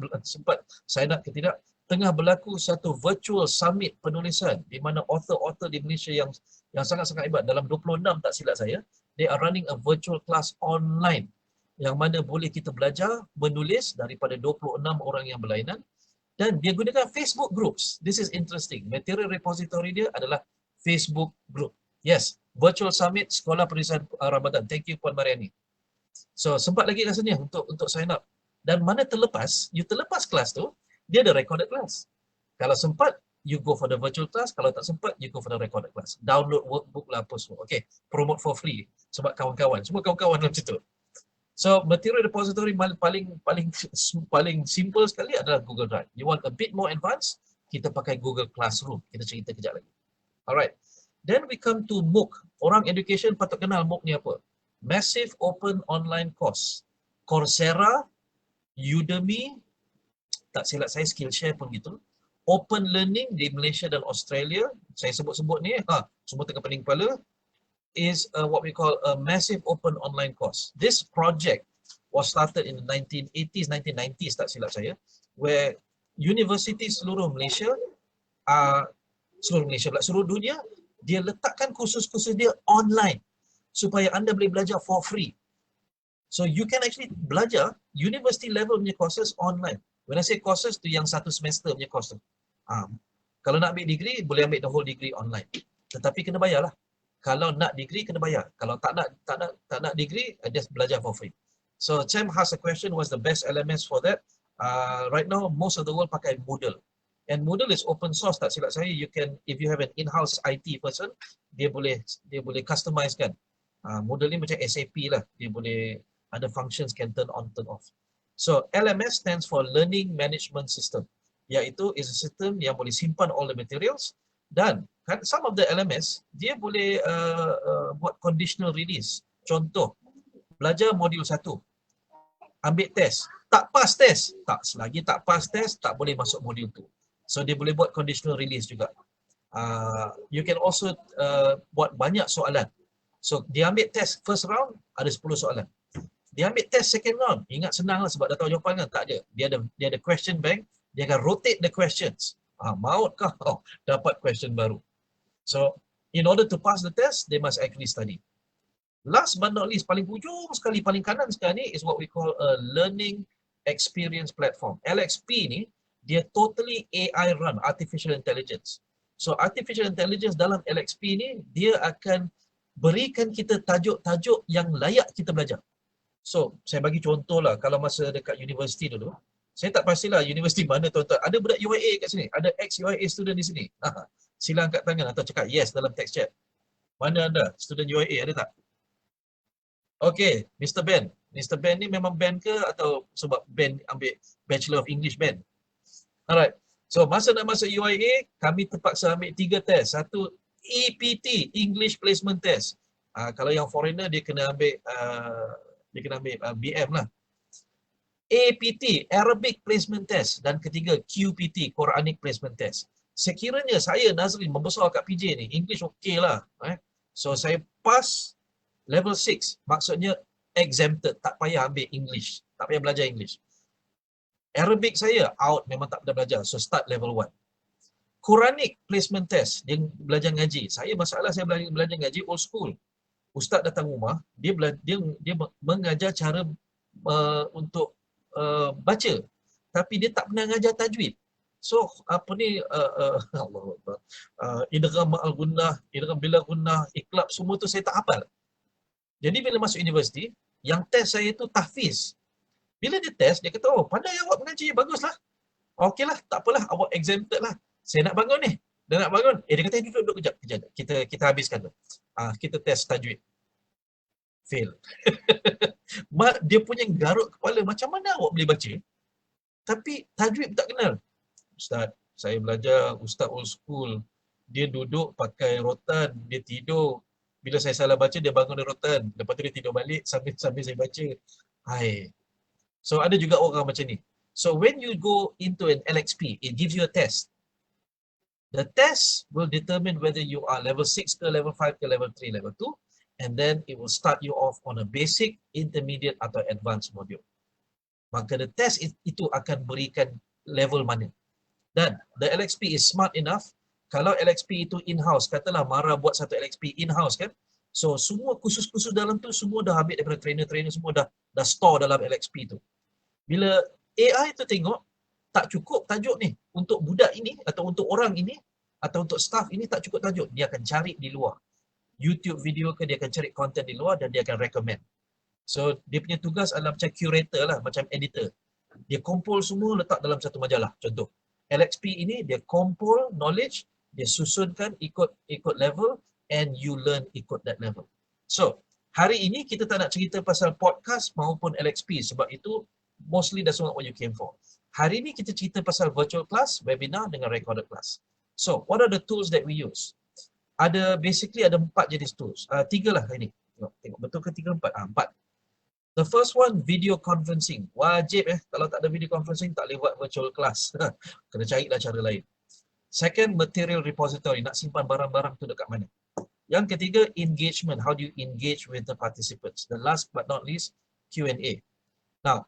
S1: sign up ke tidak, tengah berlaku satu virtual summit penulisan di mana author-author di Malaysia yang sangat-sangat hebat, dalam 26 tak silap saya, they are running a virtual class online yang mana boleh kita belajar menulis daripada 26 orang yang berlainan, dan dia gunakan Facebook groups. This is interesting. Material repository dia adalah Facebook group. Yes, virtual summit Sekolah Penulisan Ramadan. Thank you Puan Mariani. So sempat lagi rasanya untuk sign up. Dan mana terlepas, you terlepas kelas tu, dia ada recorded class. Kalau sempat, you go for the virtual class. Kalau tak sempat, you go for the recorded class. Download workbook lah apa semua. Okay, promote for free. Sebab kawan-kawan, semua kawan-kawan macam tu. So material repository paling simple sekali adalah Google Drive. You want a bit more advanced, kita pakai Google Classroom. Kita cerita kejap lagi. Alright. Then we come to MOOC. Orang education patut kenal MOOC ni apa. Massive Open Online Course. Coursera, Udemy, tak silap saya Skillshare pun gitu. Open Learning di Malaysia dan Australia, saya sebut-sebut ni, semua tengah pening kepala, is what we call a massive open online course. This project was started in the 1980s, 1990s tak silap saya, where universities seluruh Malaysia, seluruh dunia, dia letakkan kursus-kursus dia online supaya anda boleh belajar for free. So you can actually belajar university level punya courses online. When I say courses tu yang satu semester punya course tu. Kalau nak ambil degree, boleh ambil the whole degree online. Tetapi kena bayar lah. Kalau nak degree kena bayar. Kalau tak nak degree, just belajar for free. So Cem has a question, what's the best LMS for that? Right now most of the world pakai Moodle. And Moodle is open source, tak silap saya. You can, if you have an in-house IT person, dia boleh customizekan. Moodle ni macam SAP lah. Dia boleh ada functions can turn on, turn off. So LMS stands for Learning Management System. Iaitu is a system yang boleh simpan all the materials, dan some of the LMS dia boleh buat conditional release. Contoh, belajar modul 1, ambil test, tak pass test, selagi tak pass test tak boleh masuk modul 2. So dia boleh buat conditional release juga. You can also buat banyak soalan. So dia ambil test first round ada 10 soalan. Dia ambil test second round, ingat senang lah sebab dah tahu jawapan kan? Tak ada. Dia ada question bank, dia akan rotate the questions. Maut kau dapat question baru. So, in order to pass the test, they must actually study. Last but not least, paling ujung sekali, paling kanan sekali ni is what we call a learning experience platform. LXP ni, dia totally AI run, artificial intelligence. So, artificial intelligence dalam LXP ni, dia akan berikan kita tajuk-tajuk yang layak kita belajar. So, saya bagi contoh lah, kalau masa dekat universiti dulu, saya tak pastilah universiti mana tuan-tuan. Ada budak UIA kat sini, ada ex-UIA student di sini. Sila angkat tangan atau cakap yes dalam text chat. Mana anda? Student UIA ada tak? Okay, Mr. Ben. Mr. Ben ni memang Ben ke atau sebab Ben ambil Bachelor of English Ben? Alright. So, masa nak masuk UIA, kami terpaksa ambil 3 test. Satu, EPT, English Placement Test. Kalau yang foreigner, dia kena ambil BM lah. APT, Arabic Placement Test, dan ketiga QPT, Quranic Placement Test. Sekiranya saya Nazrin membesar kat PJ ni, English okey lah. So saya pass level 6, maksudnya exempted, tak payah ambil English, tak payah belajar English. Arabic saya out, memang tak payah belajar, so start level 1. Quranic Placement Test, dia belajar ngaji. Saya belajar ngaji old school. Ustaz datang rumah, dia mengajar cara untuk baca, tapi dia tak pernah ngajar tajwid. So apa ni Allahu Akbar, idgham ma'al gunnah, idgham bila gunnah, iqlab, semua tu saya tak hafal. Jadi bila masuk universiti, yang test saya tu tahfiz. Bila dia test, dia kata, oh pandai awak mengaji, baguslah. Okeylah, tak apalah, awak exempted lah. Saya nak bangun ni. Dia nak bangun. Dia kata, duduk kejap. Kita habiskan tu. Kita test tajwid. Fail. Dia punya garuk kepala, macam mana awak boleh baca tapi tajwid tak kenal? Ustaz, saya belajar ustaz old school, dia duduk pakai rotan, dia tidur. Bila saya salah baca, dia bangun dari rotan. Lepas tu dia tidur balik sambil saya baca. Hai. So ada juga orang macam ni. So when you go into an LXP, it gives you a test. The test will determine whether you are level 6 ke level 5 ke level 3, level 2, and then it will start you off on a basic, intermediate atau advanced module. Maka the test itu akan berikan level mana. Dan the LXP is smart enough, kalau LXP itu in-house, katalah Mara buat satu LXP in-house kan, so semua kursus-kursus dalam tu semua dah ambil daripada trainer-trainer, semua dah store dalam LXP tu. Bila AI tu tengok, tak cukup tajuk ni untuk budak ini atau untuk orang ini atau untuk staff ini, tak cukup tajuk, dia akan cari di luar. YouTube video ke, dia akan cari content di luar dan dia akan recommend. So dia punya tugas adalah macam curator lah, macam editor. Dia kumpul semua letak dalam satu majalah. Contoh, LXP ini dia kumpul knowledge, dia susunkan ikut level and you learn ikut that level. So, hari ini kita tak nak cerita pasal podcast maupun LXP sebab itu mostly that's not what you came for. Hari ini kita cerita pasal virtual class, webinar dengan recorded class. So, what are the tools that we use? Basically ada 4 jenis tools. 3 lah hari ni. Tengok betul ke 3, 4? 4. The first one, video conferencing. Wajib kalau tak ada video conferencing tak boleh buat virtual class. Kena carilah cara lain. Second, material repository. Nak simpan barang-barang tu dekat mana. Yang ketiga, engagement. How do you engage with the participants? The last but not least, Q&A. Now,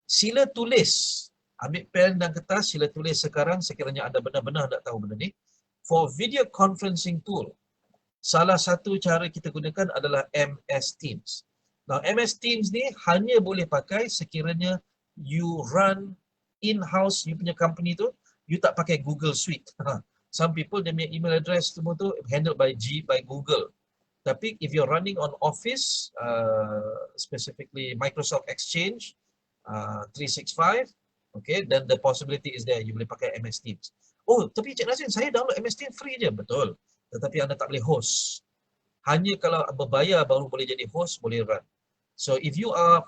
S1: sila tulis. Ambil pen dan kertas, sila tulis sekarang sekiranya anda benar-benar nak tahu benda ni. For video conferencing tool, salah satu cara kita gunakan adalah MS Teams. Now, MS Teams ni hanya boleh pakai sekiranya you run in-house, you punya company tu, you tak pakai Google Suite. Some people, dia punya email address semua tu handled by Google. Tapi if you're running on Office, specifically Microsoft Exchange, 365, okay, then the possibility is there, you boleh pakai MS Teams. Oh, tapi Cik Nazrin, saya download MS Teams free je. Betul. Tetapi anda tak boleh host. Hanya kalau berbayar baru boleh jadi host, boleh run. So if you are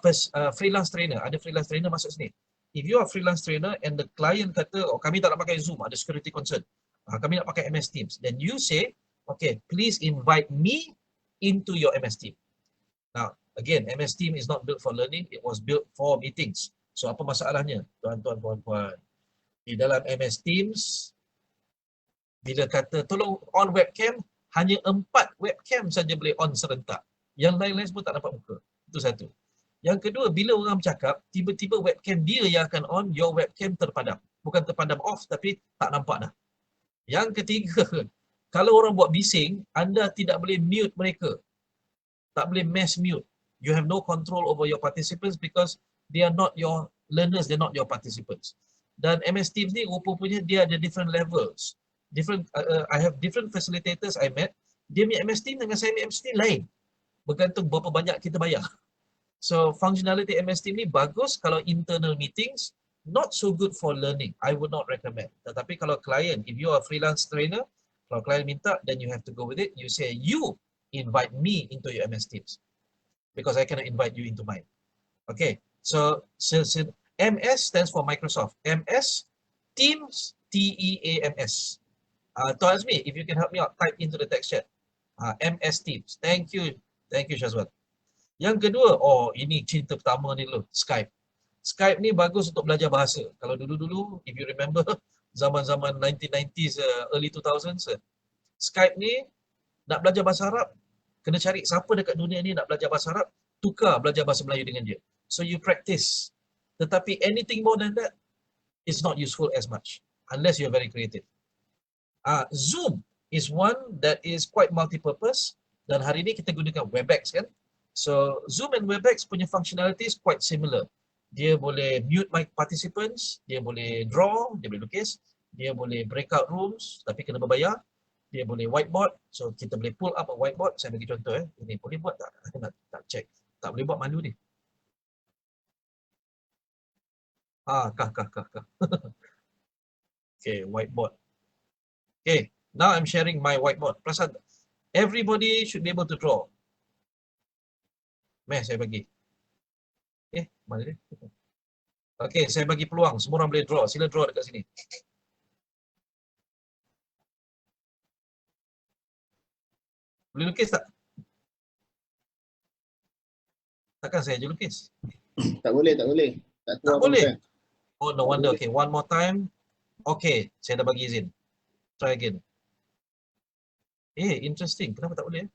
S1: freelance trainer, ada freelance trainer masuk sini. If you are freelance trainer and the client kata, oh kami tak nak pakai Zoom, ada security concern. Kami nak pakai MS Teams. Then you say, okay, please invite me into your MS Team. Now, again, MS Team is not built for learning, it was built for meetings. So apa masalahnya? Tuan-tuan, puan-puan. Di dalam MS Teams, bila kata tolong on webcam, hanya 4 webcam saja boleh on serentak. Yang lain-lain semua tak dapat buka. Itu satu. Yang kedua, bila orang bercakap, tiba-tiba webcam dia yang akan on, your webcam terpadam. Bukan terpadam off, tapi tak nampak dah. Yang ketiga, kalau orang buat bising, anda tidak boleh mute mereka. Tak boleh mass mute. You have no control over your participants because they are not your learners, they are not your participants. Dan MS Teams ni rupanya dia ada different levels. I have different facilitators I met. Dia punya MS Team dengan saya punya MS Team lain. Bergantung berapa banyak kita bayar. So functionality MS Team ni bagus kalau internal meetings, not so good for learning. I would not recommend. Tetapi kalau client, if you are a freelance trainer, kalau client minta, then you have to go with it. You say, you invite me into your MS Teams. Because I cannot invite you into mine. Okay, so MS stands for Microsoft. MS, Teams, T-E-A-M-S. Tuan Azmi, if you can help me out, type into the text chat. MS Teams. Thank you Syazwan. Yang kedua, ini cinta pertama ni dulu, Skype. Skype ni bagus untuk belajar bahasa. Kalau dulu-dulu, if you remember, zaman-zaman 1990s, early 2000s, Skype ni nak belajar bahasa Arab, kena cari siapa dekat dunia ni nak belajar bahasa Arab, tukar belajar bahasa Melayu dengan dia. So you practice. Tetapi anything more than that is not useful as much unless you're very creative. Zoom is one that is quite multi-purpose dan hari ini kita gunakan WebEx kan. So Zoom and WebEx punya functionalities quite similar. Dia boleh mute my participants, dia boleh draw, dia boleh lukis, dia boleh breakout rooms tapi kena berbayar. Dia boleh whiteboard, so kita boleh pull up a whiteboard. Saya bagi contoh ini boleh buat tak? Tak check. Tak boleh buat, malu ni. Kah. Okay, whiteboard. Okay, now I'm sharing my whiteboard. Perasan, everybody should be able to draw. Saya bagi. Mana dia? Okay, saya bagi peluang. Semua orang boleh draw. Sila draw dekat sini. Boleh lukis tak? Takkan saya je lukis?
S2: Tak boleh, tak boleh. Tak
S1: Tak
S2: keluar
S1: boleh.
S2: content.
S1: Oh, no
S2: Tak
S1: wonder.
S2: boleh.
S1: Okay, one more time. Okay, saya dah bagi izin. Try again. Interesting. Kenapa tak boleh?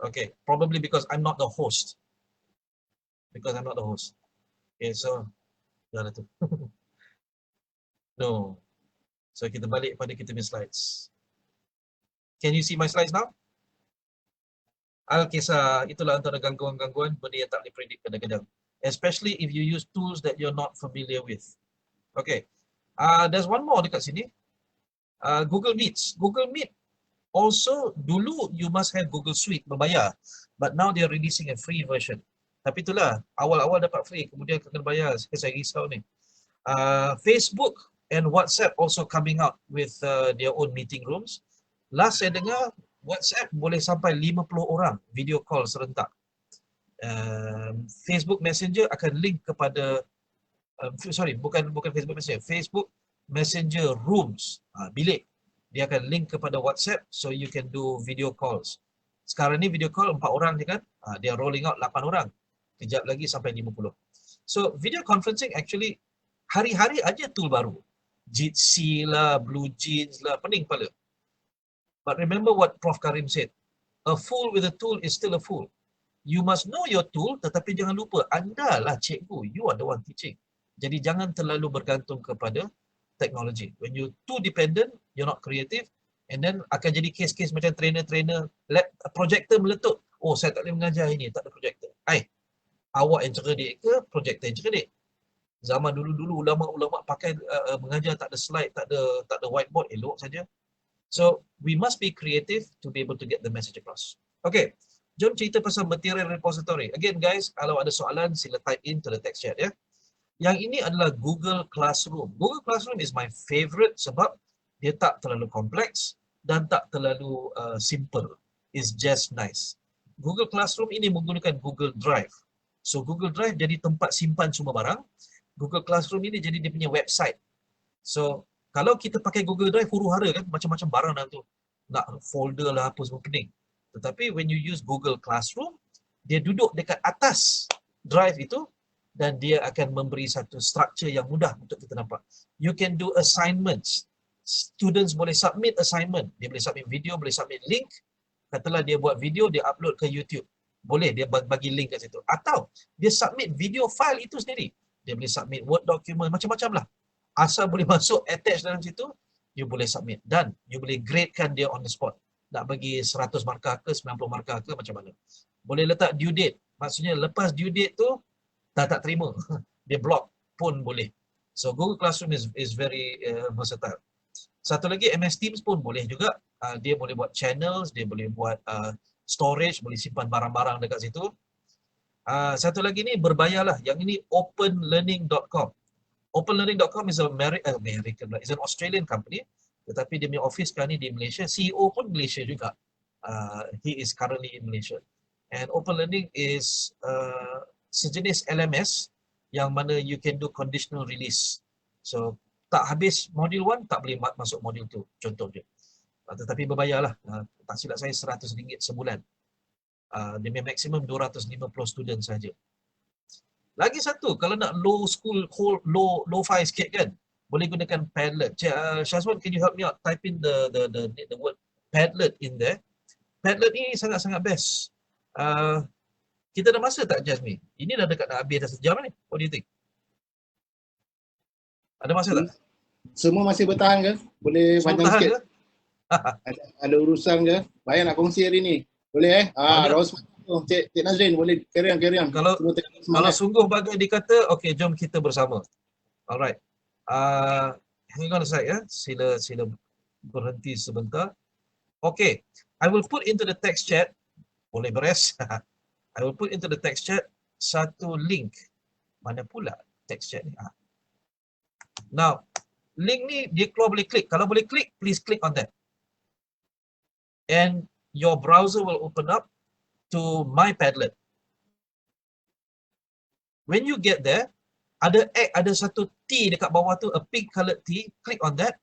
S1: Okay, probably because I'm not the host. Because I'm not the host. Okay, so dah tu. No. So kita balik pada kita punya slides. Can you see my slides now? Al-Kisah, itulah antara gangguan-gangguan benda yang tak boleh predict kadang-kadang. Especially if you use tools that you're not familiar with. Okay. There's one more dekat sini. Google Meets. Google Meet also, dulu you must have Google Suite berbayar. But now they're releasing a free version. Tapi itulah, awal-awal dapat free, kemudian kena bayar. Saya risau ni. Facebook and WhatsApp also coming out with their own meeting rooms. Last saya dengar, WhatsApp boleh sampai 50 orang video call serentak. Facebook Messenger akan link kepada bukan Facebook Messenger, Facebook Messenger Rooms, bilik. Dia akan link kepada WhatsApp so you can do video calls. Sekarang ni video call 4 orang je kan, dia rolling out 8 orang. Kejap lagi sampai 50. So video conferencing actually hari-hari aja tool baru. Jitsi lah, Blue Jeans lah, pening kepala. But remember what Prof Karim said, a fool with a tool is still a fool. You must know your tool, tetapi jangan lupa, anda lah cikgu, you are the one teaching. Jadi jangan terlalu bergantung kepada teknologi. When you too dependent, you're not creative, and then akan jadi kes-kes macam trainer-trainer, projector meletup. Oh, saya tak boleh mengajar ini, tak ada projector. Awak yang cerdik ke, projector yang cerdik? Zaman dulu-dulu ulama-ulama pakai mengajar tak ada slide, tak ada whiteboard, elok saja. So, we must be creative to be able to get the message across. Okay, jom cerita pasal material repository. Again guys, kalau ada soalan, sila type in to the text chat ya. Yang ini adalah Google Classroom. Google Classroom is my favorite sebab dia tak terlalu kompleks dan tak terlalu simple. It's just nice. Google Classroom ini menggunakan Google Drive. So, Google Drive jadi tempat simpan semua barang. Google Classroom ini jadi dia punya website. So, kalau kita pakai Google Drive, huru-hara kan, macam-macam barang dalam tu. Nak folder lah, apa semua pening. Tetapi when you use Google Classroom, dia duduk dekat atas Drive itu dan dia akan memberi satu structure yang mudah untuk kita nampak. You can do assignments. Students boleh submit assignment. Dia boleh submit video, boleh submit link. Katalah dia buat video, dia upload ke YouTube. Boleh dia bagi link kat situ. Atau dia submit video file itu sendiri. Dia boleh submit Word document, macam-macam lah. Asal boleh masuk attach dalam situ, you boleh submit. Dan you boleh gradekan dia on the spot. Nak bagi 100 markah ke, 90 markah ke, macam mana. Boleh letak due date. Maksudnya lepas due date tu, tak terima. Dia block pun boleh. So Google Classroom is very versatile. Satu lagi MS Teams pun boleh juga. Dia boleh buat channels, dia boleh buat storage, boleh simpan barang-barang dekat situ. Satu lagi ni berbayar lah. Yang ini openlearning.com. Openlearning.com is is an Australian company, tetapi dia punya office sekarang ni di Malaysia. CEO pun Malaysia juga. He is currently in Malaysia. And Open Learning is sejenis LMS yang mana you can do conditional release. So, tak habis modul 1, tak boleh masuk modul 2, contoh je. Tetapi berbayar lah. Tak silap saya RM100 sebulan. Dia punya maksimum 250 student saja. Lagi satu, kalau nak low-fi sikit kan, boleh gunakan Padlet. Syazwan, can you help me out? Type in the word Padlet in there. Padlet ni sangat-sangat best. Kita ada masa tak, Jasmine? Ini dah dekat nak habis dah sejam ni. What do you think? Ada masa tak?
S2: Semua masih bertahan ke? Boleh
S1: Semua
S2: panjang
S1: tahan
S2: sikit?
S1: ke?
S2: Ada urusan ke? Bayar nak kongsi hari ni? Boleh Ros, Cik Nazrin, boleh carry on.
S1: Kalau sungguh bagai dikata, okay, jom kita bersama. Alright. Hang on a sec ya. Sila berhenti sebentar. Okay. I will put into the text chat. Boleh beres. I will put into the text chat satu link. Mana pula text chat ni? Now, link ni dia keluar boleh klik. Kalau boleh klik, please click on that. And your browser will open up to my Padlet. When you get there, ada satu T dekat bawah tu, a pink colored T, click on that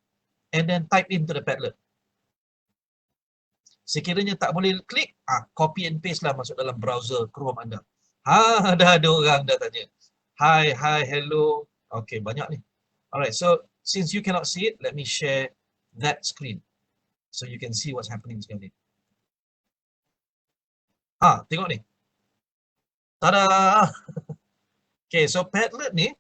S1: and then type into the Padlet. Sekiranya tak boleh klik, copy and paste lah masuk dalam browser Chrome anda. Dah ada orang dah tanya. Hi, hello. Okay, banyak ni. Alright, so since you cannot see it, let me share that screen. So you can see what's happening sekarang ni. Tengok ni. Tada! Okay, so Padlet ni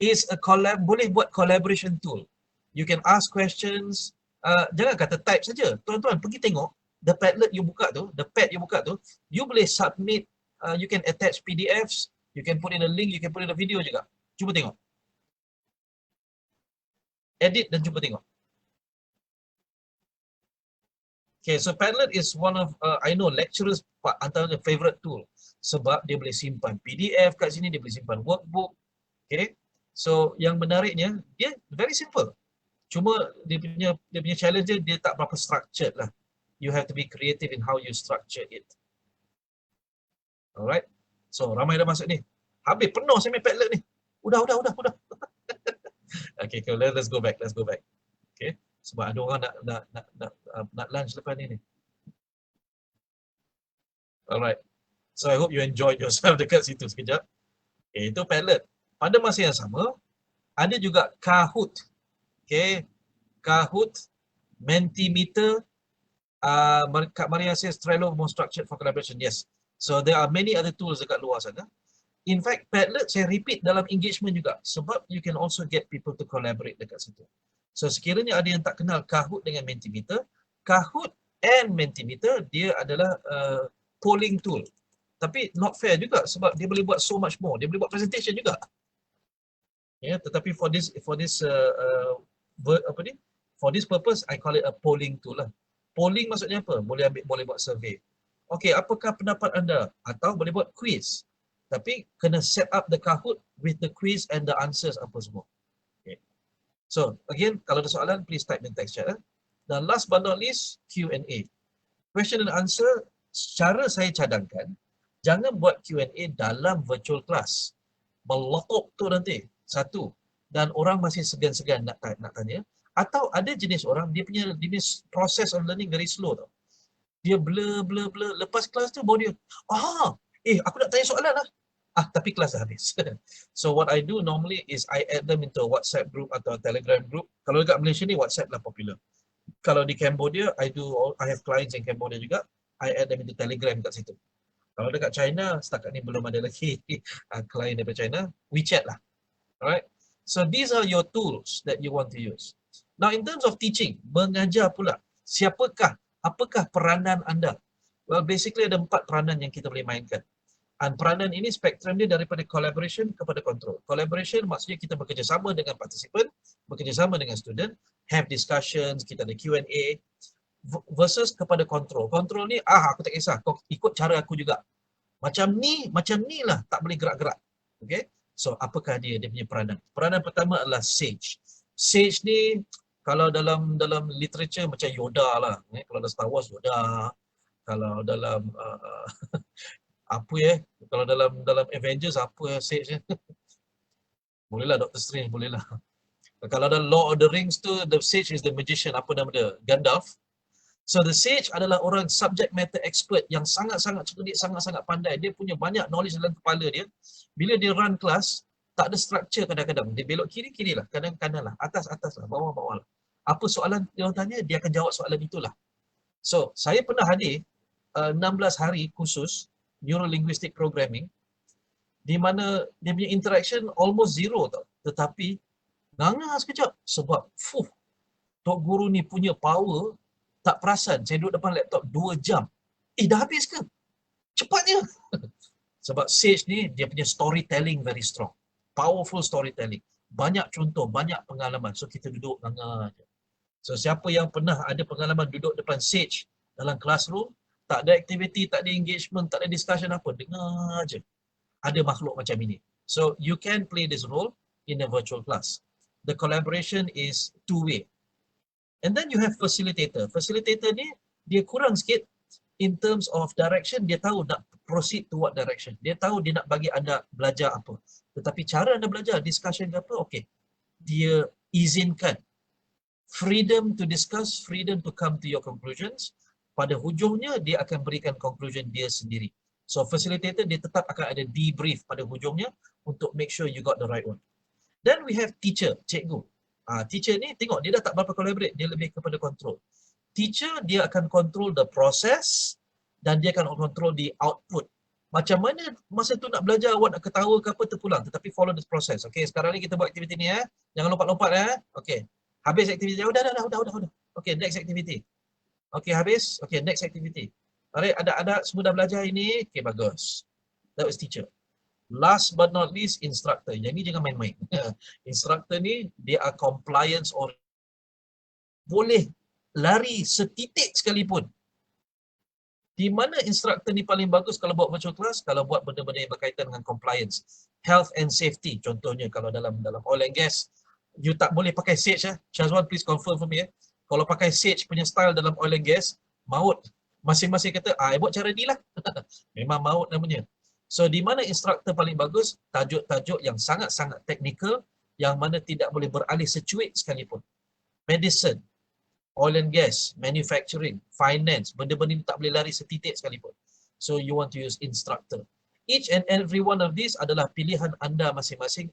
S1: is a boleh buat collaboration tool. You can ask questions. Jangan kata type saja. Tuan-tuan pergi tengok the Padlet you buka tu, the pad you buka tu, you boleh submit, you can attach PDFs, you can put in a link, you can put in a video juga. Cuba tengok. Edit dan cuba tengok. Okay, so Padlet is one of, I know lecturers antara the favorite tool sebab dia boleh simpan PDF kat sini, dia boleh simpan workbook. Okay, so yang menariknya, dia very simple. Cuma dia punya challenge dia tak berapa structured lah. You have to be creative in how you structure it. Alright, so ramai dah masuk ni. Habis penuh saya main Padlet ni. Udah. Okay, let's go back. Okay, sebab ada orang nak lunch lepas ni. Alright, so I hope you enjoyed yourself dekat situ sekejap. Okay, itu Padlet. Pada masa yang sama, ada juga Kahoot. Okay, Kahoot, Mentimeter, Kak Maria says Trello more structured for collaboration. Yes. So there are many other tools dekat luar sana. In fact, Padlet saya repeat dalam engagement juga sebab you can also get people to collaborate dekat situ. So sekiranya ada yang tak kenal Kahoot dengan Mentimeter, Kahoot and Mentimeter dia adalah polling tool. Tapi not fair juga sebab dia boleh buat so much more. Dia boleh buat presentation juga. Ya, tetapi for this for this purpose I call it a polling tool lah. Polling maksudnya apa? Boleh buat survey. Okay, apakah pendapat anda? Atau boleh buat quiz. Tapi kena set up the Kahoot with the quiz and the answers apa semua. Okay. So again, kalau ada soalan please type in text chat. Dan last but not least, Q&A. Question and answer, cara saya cadangkan, jangan buat Q&A dalam virtual class. Melokok tu nanti. Satu. Dan orang masih segan-segan nak tanya. Atau ada jenis orang, dia punya process of learning very slow tau. Dia blur. Lepas kelas tu baru dia, aku nak tanya soalan lah. Tapi kelas dah habis. So what I do normally is I add them into a WhatsApp group atau a Telegram group. Kalau dekat Malaysia ni WhatsApp lah popular. Kalau di Cambodia, I have clients in Cambodia juga. I add them into Telegram kat situ. Kalau dekat China, setakat ni belum ada lagi client daripada China. WeChat lah. Alright. So these are your tools that you want to use. Now in terms of teaching, mengajar pula, apakah peranan anda? Well, basically ada 4 peranan yang kita boleh mainkan. Dan peranan ini spektrum dia daripada collaboration kepada control. Collaboration maksudnya kita bekerjasama dengan participant, bekerjasama dengan student, have discussions, kita ada Q&A, versus kepada control. Control ni, aku tak kisah, kau ikut cara aku juga. Macam ni lah, tak boleh gerak-gerak. Okay? So, apakah dia punya peranan? Peranan pertama adalah sage. Sage ni, kalau dalam literature macam Yoda lah. Kalau dalam Star Wars, Yoda. Kalau dalam, kalau dalam Avengers, sage ni? Bolehlah, Doctor Strange, bolehlah. Kalau dalam Lord of the Rings tu, the sage is the magician, apa nama dia? Gandalf. So the sage adalah orang subject matter expert yang sangat-sangat cerdik, sangat-sangat pandai. Dia punya banyak knowledge dalam kepala dia. Bila dia run kelas, tak ada structure kadang-kadang. Dia belok kiri lah, kanan lah, atas lah, bawah lah. Apa soalan dia orang tanya, dia akan jawab soalan itulah. So, saya pernah hadir 16 hari khusus Neuro-Linguistic Programming di mana dia punya interaction almost zero tau. Tetapi, nganga sekejap sebab Tok Guru ni punya power tak perasan. Saya duduk depan laptop 2 jam. Dah habis ke? Cepatnya. Sebab Sage ni dia punya storytelling very strong. Powerful storytelling. Banyak contoh, banyak pengalaman. So kita duduk nganga je. So siapa yang pernah ada pengalaman duduk depan Sage dalam classroom, tak ada aktiviti, tak ada engagement, tak ada discussion apa, dengar je. Ada makhluk macam ini. So you can play this role in a virtual class. The collaboration is two-way. And then you have facilitator. Facilitator ni dia kurang sikit in terms of direction. Dia tahu nak proceed to what direction. Dia tahu dia nak bagi anda belajar apa. Tetapi cara anda belajar, discussion ke apa, okay. Dia izinkan freedom to discuss, freedom to come to your conclusions. pada hujungnya dia akan berikan conclusion dia sendiri. So facilitator dia tetap akan ada debrief pada hujungnya untuk make sure you got the right one. Then we have teacher, cikgu. Teacher ni tengok dia dah tak berapa collaborate, dia lebih kepada control. Teacher dia akan control the process dan dia akan control the output. Macam mana masa tu nak belajar, awak nak ketawa ke apa terpulang, tetapi follow the process. Okay, sekarang ni kita buat aktiviti ni jangan lompat-lompat Okay. Habis aktiviti, udah. Okay, next activity. Okay, habis. Okay, next activity. Alright, ada semua dah belajar ini. Okay, bagus. That was teacher. Last but not least, instructor. Yang ni jangan main-main. Instructor ni, dia are compliance or boleh lari setitik sekalipun. Di mana instructor ni paling bagus kalau buat virtual class? Kalau buat benda-benda yang berkaitan dengan compliance. Health and safety. Contohnya kalau dalam oil and gas, you tak boleh pakai sage. Syazwan, please confirm for me. Kalau pakai sage punya style dalam oil and gas, maut. Masing-masing kata, buat cara ni lah. Memang maut namanya. So di mana instructor paling bagus? Tajuk-tajuk yang sangat-sangat teknikal, yang mana tidak boleh beralih secuit sekalipun. Medicine, oil and gas, manufacturing, finance, benda-benda ni tak boleh lari setitik sekalipun. So you want to use instructor. Each and every one of these adalah pilihan anda masing-masing,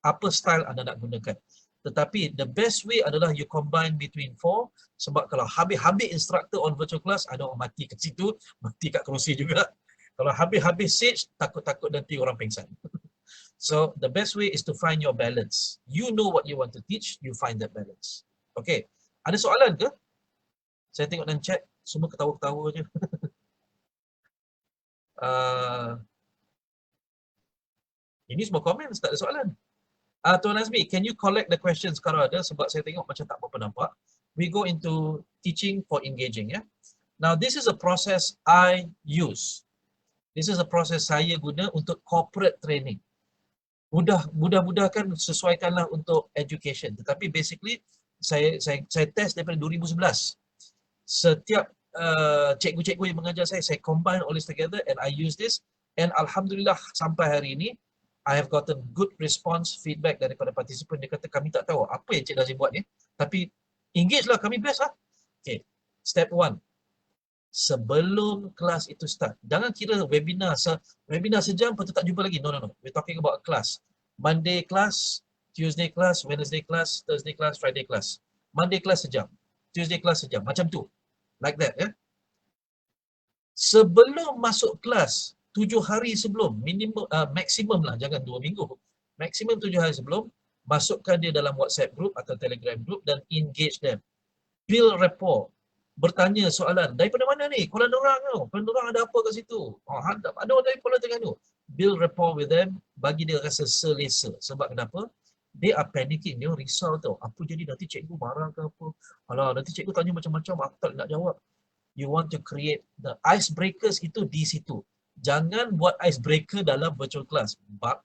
S1: apa style anda nak gunakan. Tetapi the best way adalah you combine between four, sebab kalau habis-habis instructor on virtual class, ada orang mati kat situ, mati kat kerusi juga. Kalau habis-habis sage, takut-takut nanti orang pingsan. So the best way is to find your balance. You know what you want to teach, you find that balance. Okay, ada soalan ke? Saya tengok dalam chat, semua ketawa-ketawa je. Ini semua komen, tak ada soalan. Tuan Azmi, can you collect the questions kalau ada, sebab saya tengok macam tak berapa nampak. We go into teaching for engaging. Now this is a process I use. This is a process saya guna untuk corporate training. Mudah-mudahkan, sesuaikanlah untuk education. Tetapi basically saya test daripada 2011. Setiap cikgu-cikgu yang mengajar saya combine all this together and I use this, and alhamdulillah sampai hari ini I have gotten good response, feedback daripada partisipan. Dia kata kami tak tahu apa yang Cik Nazim buat ni, tapi engage lah, kami best lah. Okay, step 1. Sebelum kelas itu start, jangan kira webinar sejam lepas tu tak jumpa lagi. No. We're talking about class. Monday class, Tuesday class, Wednesday class, Thursday class, Friday class. Monday class sejam, Tuesday class sejam, macam tu. Like that Sebelum masuk kelas, 7 hari sebelum, minimum maksimum lah, jangan 2 minggu. Maksimum 7 hari sebelum, masukkan dia dalam WhatsApp group atau Telegram group dan engage them. Build rapport. Bertanya soalan, daripada mana ni? Kuala Nerang ada apa kat situ? Ada orang dari Kuala Terengganu. Build rapport with them, bagi dia rasa selesa. Sebab kenapa? They are panicking, dia risau tau. Apa jadi nanti cikgu marah ke apa? Alah, nanti cikgu tanya macam-macam, aku tak nak jawab. You want to create the icebreakers itu di situ. Jangan buat icebreaker dalam virtual class.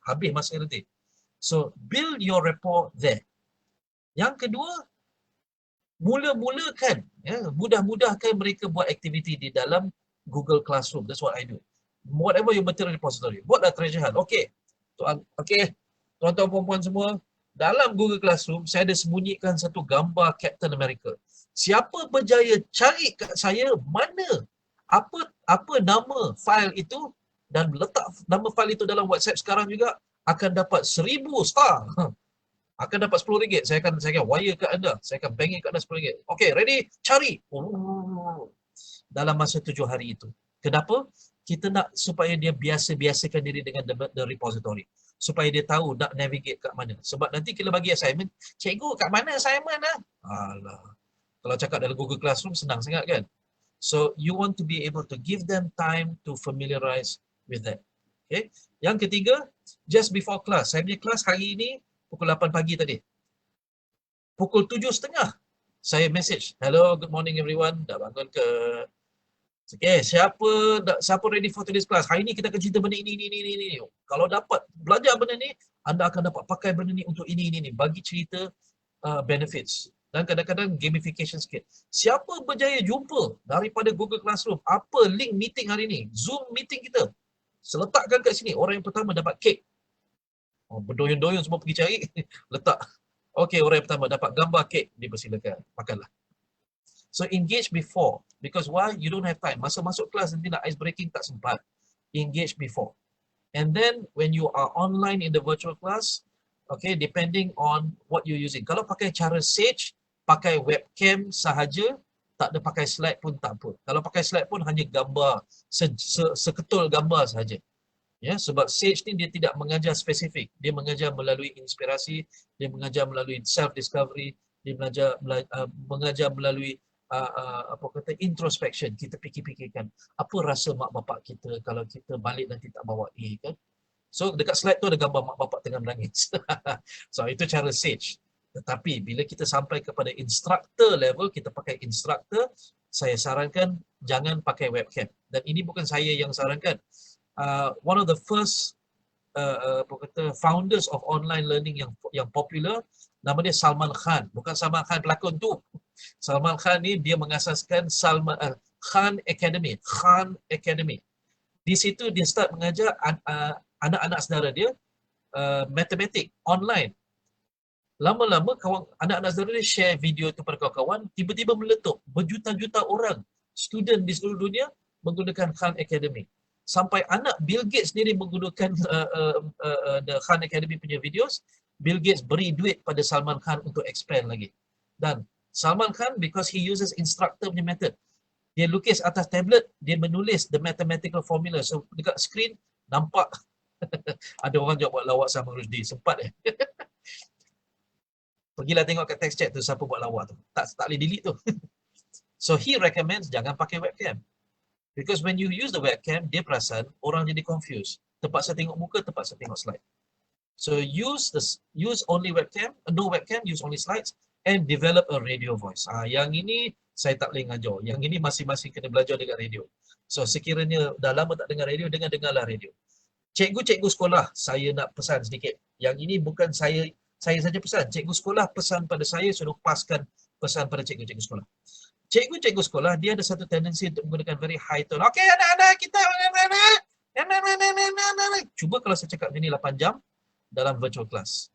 S1: Habis masa nanti. So, build your rapport there. Yang kedua, mula-mulakan, mudah-mudahkan mereka buat aktiviti di dalam Google Classroom. That's what I do. Whatever your material repository. Buatlah treasure hunt. Okay. Tuan-tuan perempuan semua, dalam Google Classroom, saya ada sembunyikan satu gambar Captain America. Siapa berjaya cari kat saya mana, apa nama file itu dan letak nama file itu dalam WhatsApp sekarang juga, akan dapat 1000 star. Akan dapat RM10. Saya akan wire kat anda. Saya akan bangin kat anda RM10. Okay, ready? Cari. Dalam masa 7 hari itu. Kenapa? Kita nak supaya dia biasa-biasakan diri dengan the repository. Supaya dia tahu nak navigate kat mana. Sebab nanti kita bagi assignment, cikgu kat mana assignment Alah. Kalau cakap dalam Google Classroom, senang sangat kan? So, you want to be able to give them time to familiarize with that. Okay? Yang ketiga, just before class. Saya punya kelas hari ini, pukul 8 pagi tadi. Pukul 7.30, saya message, hello, good morning everyone, dah bangun ke? Okay, siapa ready for today's class? Hari ni kita akan cerita benda ini. Kalau dapat belajar benda ni, anda akan dapat pakai benda ni untuk ini. Bagi cerita benefits. Dan kadang-kadang gamification sikit. Siapa berjaya jumpa daripada Google Classroom, apa link meeting hari ni? Zoom meeting kita. Seletakkan kat sini, orang yang pertama dapat kek. Berdoyong-doyong semua pergi cari, letak. Okey, orang yang pertama dapat gambar kek, dipersilakan, makanlah. So engage before. Because why? You don't have time. Masa masuk kelas nanti nak ice breaking tak sempat. Engage before. And then when you are online in the virtual class, okay, depending on what you're using. Kalau pakai cara Sage, pakai webcam sahaja, tak ada pakai slide pun tak apa. Kalau pakai slide pun hanya gambar, seketul gambar sahaja. Ya, sebab Sage ni dia tidak mengajar spesifik. Dia mengajar melalui inspirasi, dia mengajar melalui self discovery, dia mengajar melalui apa kata introspection. Kita fikir-fikirkan apa rasa mak bapak kita kalau kita balik nanti tak bawa A kan. So dekat slide tu ada gambar mak bapak tengah menangis. So itu cara Sage. Tetapi bila kita sampai kepada instructor level, kita pakai instructor, saya sarankan jangan pakai webcam. Dan ini bukan saya yang sarankan. One of the first founders of online learning yang popular, nama dia Salman Khan. Bukan Salman Khan pelakon tu. Salman Khan ni dia mengasaskan Khan Academy. Khan Academy. Di situ dia start mengajar anak-anak saudara dia matematik online. Lama-lama anak-anak saudara dia share video tu pada kawan-kawan, tiba-tiba meletup. Berjuta-juta orang, student di seluruh dunia menggunakan Khan Academy. Sampai anak Bill Gates sendiri menggunakan the Khan Academy punya videos. Bill Gates beri duit pada Salman Khan untuk expand lagi. Dan Salman Khan, because he uses instructor punya method, dia lukis atas tablet, dia menulis the mathematical formula. So dekat screen nampak ada orang jawab buat lawak sama Rusdi. Sempat Pergilah tengok kat text chat tu siapa buat lawak tu. Tak boleh delete tu. So he recommends jangan pakai webcam. Because when you use the webcam, dia perasan orang jadi confused. Terpaksa tengok muka, terpaksa tengok slide. So use only webcam, no webcam, use only slides and develop a radio voice. Yang ini saya tak boleh ngajar. Yang ini masing-masing kena belajar dengan radio. So sekiranya dah lama tak dengar radio, dengarlah radio. Cikgu-cikgu sekolah, saya nak pesan sedikit. Yang ini bukan saya saja pesan. Cikgu sekolah pesan pada saya, suruh paskan pesan pada cikgu-cikgu sekolah. Cikgu-cikgu sekolah, dia ada satu tendensi untuk menggunakan very high tone. Okey, anak-anak, kita cuba kalau saya cakap ini 8 jam dalam virtual class.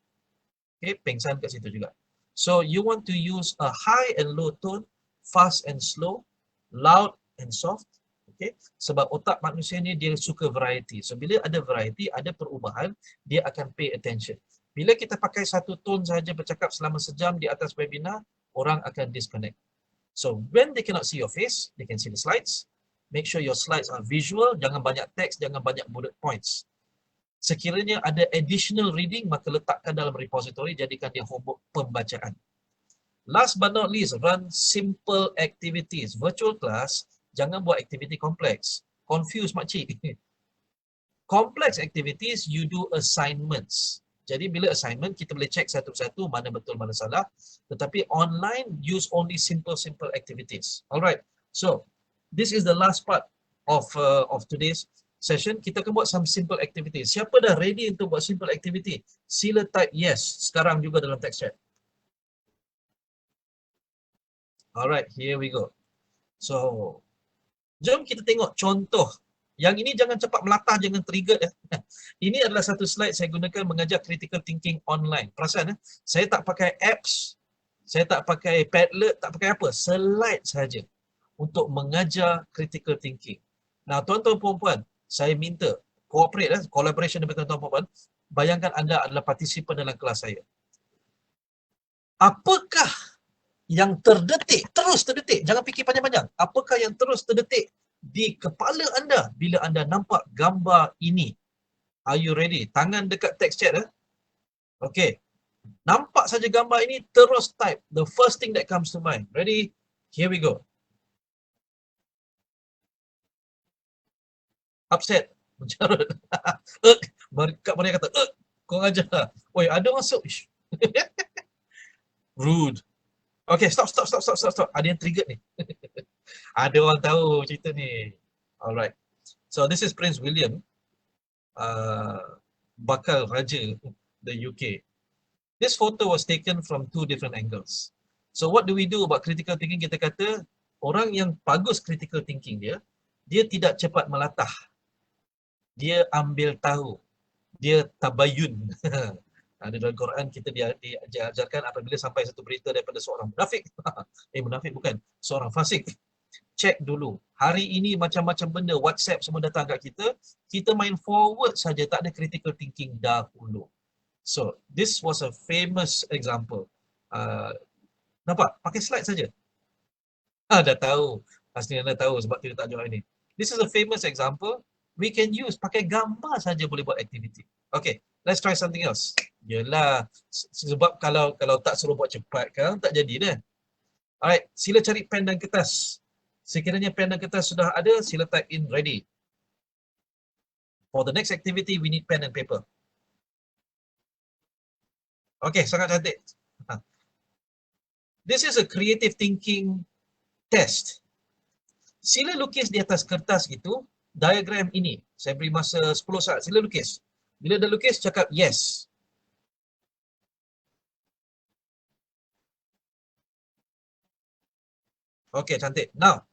S1: Okay, pengsan kat situ juga. So, you want to use a high and low tone, fast and slow, loud and soft. Okay, sebab otak manusia ni dia suka variety. So, bila ada variety, ada perubahan, dia akan pay attention. Bila kita pakai satu tone sahaja bercakap selama sejam di atas webinar, orang akan disconnect. So when they cannot see your face, they can see the slides. Make sure your slides are visual, jangan banyak teks, jangan banyak bullet points. Sekiranya ada additional reading, maka letakkan dalam repository, jadikan dia homework pembacaan. Last but not least, run simple activities. Virtual class, jangan buat aktiviti kompleks. Confuse makcik. Complex activities, you do assignments. Jadi bila assignment, kita boleh check satu-satu mana betul, mana salah. Tetapi online, use only simple activities. Alright, so this is the last part of today's session. Kita akan buat some simple activities. Siapa dah ready untuk buat simple activity? Sila type yes sekarang juga dalam text chat. Alright, here we go. So, jom kita tengok contoh. Yang ini jangan cepat melatah, jangan trigger. Ini adalah satu slide saya gunakan mengajar critical thinking online. Perasan saya tak pakai apps, saya tak pakai Padlet, tak pakai apa. Slide saja untuk mengajar critical thinking. Nah, tuan-tuan puan-puan, saya minta collaboration dengan tuan-tuan puan-puan. Bayangkan anda adalah partisipan dalam kelas saya. Apakah yang terdetik, terus terdetik, jangan fikir panjang-panjang. Apakah yang terus terdetik di kepala anda bila anda nampak gambar ini? Are you ready? Tangan dekat text chat. Okay. Nampak saja gambar ini, terus type the first thing that comes to mind. Ready? Here we go. Upset. Mencarut. Kak Maria kata, kau ajar. Oi, ada masuk. Rude. Okay, stop. Ada yang triggered ni. Ada orang tahu cerita ni. Alright. So this is Prince William. Bakal Raja the UK. This photo was taken from 2 different angles. So what do we do about critical thinking? Kita kata orang yang bagus critical thinking dia tidak cepat melatah. Dia ambil tahu. Dia tabayun. Dalam Quran kita diajarkan apabila sampai satu berita daripada seorang munafik, munafik bukan, seorang fasik, check dulu. Hari ini macam-macam benda WhatsApp semua datang kat kita, kita main forward saja, tak ada critical thinking dahulu. So, this was a famous example. Nampak? Pakai slide saja. Dah tahu. Pasti anda tahu sebab kita tak jawab ini. This is a famous example. We can use, pakai gambar saja boleh buat activity. Okay, let's try something else. Yelah, sebab kalau tak suruh buat cepat kan, tak jadi dah. Alright, sila cari pen dan kertas. Sekiranya pen dan kertas sudah ada, sila type in ready. For the next activity, we need pen and paper. Okay, sangat cantik. This is a creative thinking test. Sila lukis di atas kertas itu, diagram ini. Saya beri masa 10 saat, sila lukis. Bila dah lukis, cakap yes. Okay, cantik. Now,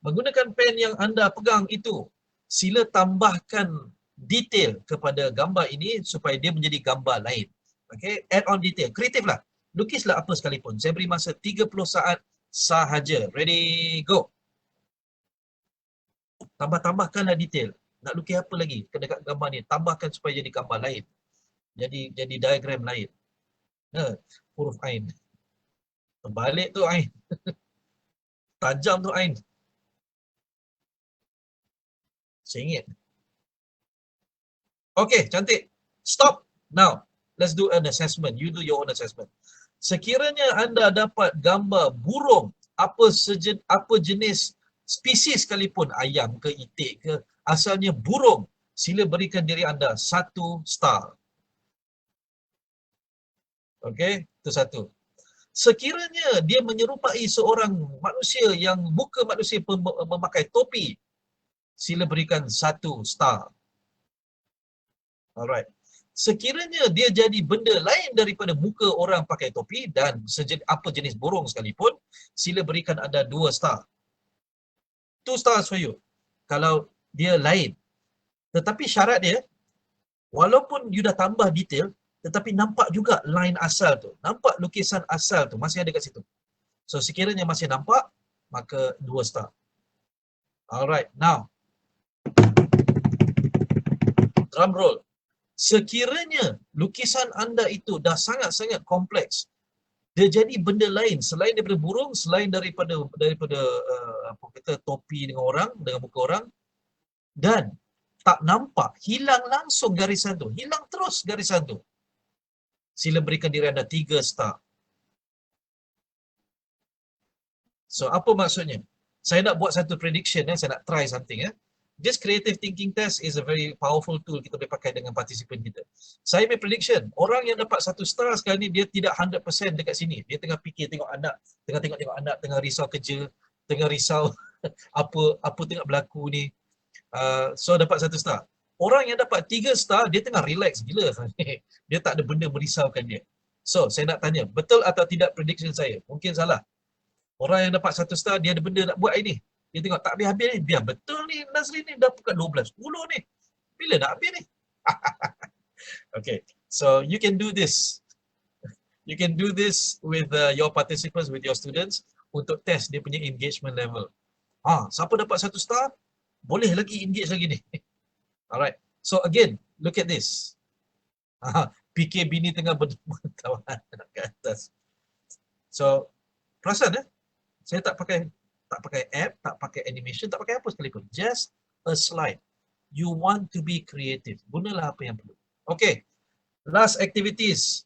S1: menggunakan pen yang anda pegang itu, sila tambahkan detail kepada gambar ini supaya dia menjadi gambar lain. Okay, add on detail. Kreatif lah. Lukislah apa sekalipun. Saya beri masa 30 saat sahaja. Ready, go. Tambahkanlah detail. Nak lukis apa lagi dekat gambar ni? Tambahkan supaya jadi gambar lain. Jadi diagram lain. Huruf Ain. Terbalik tu Ain. Tajam tu Ain. Sengit. Okay, cantik. Stop. Now, let's do an assessment. You do your own assessment. Sekiranya anda dapat gambar burung, apa jenis spesies sekalipun, ayam ke, itik ke, asalnya burung, sila berikan diri anda 1 star. Okay, itu 1. Sekiranya dia menyerupai seorang manusia yang muka manusia memakai topi, sila berikan 1 star. Alright. Sekiranya dia jadi benda lain daripada muka orang pakai topi dan apa jenis burung sekalipun, sila berikan anda 2 star. 2 stars for you. Kalau dia lain. Tetapi syarat dia, walaupun you dah tambah detail, tetapi nampak juga line asal tu. Nampak lukisan asal tu masih ada kat situ. So sekiranya masih nampak, maka 2 star. Alright, now. Drum roll. Sekiranya lukisan anda itu dah sangat-sangat kompleks, dia jadi benda lain selain daripada burung, selain daripada apa kata topi dengan orang, dengan muka orang, dan tak nampak, hilang langsung garisan tu, hilang terus garisan tu, sila berikan diri anda 3 star. So apa maksudnya? Saya nak buat satu prediction, saya nak try something. This creative thinking test is a very powerful tool kita boleh pakai dengan partisipan kita. Saya punya prediction, orang yang dapat 1 star sekarang ni, dia tidak 100% dekat sini. Dia tengah fikir tengok anak, tengok anak, tengah risau kerja, tengah risau apa tengah berlaku ni. So dapat 1 star. Orang yang dapat 3 star, dia tengah relax gila. Dia tak ada benda merisaukan dia. So saya nak tanya, betul atau tidak prediction saya? Mungkin salah. Orang yang dapat 1 star, dia ada benda nak buat ini. Dia tengok tak habis-habis ni. Biar betul ni Nazri ni dah pukul 12, 10 ni. Bila nak habis ni? Okay. So you can do this. You can do this with your participants, with your students untuk test dia punya engagement level. Siapa dapat 1 star, boleh lagi engage lagi ni. Alright. So again, look at this. PK bini tengah bertawan ke atas. So, perasan saya tak pakai app, tak pakai animation, tak pakai apa sekalipun. Just a slide. You want to be creative. Gunalah apa yang perlu. Okay. Last activities.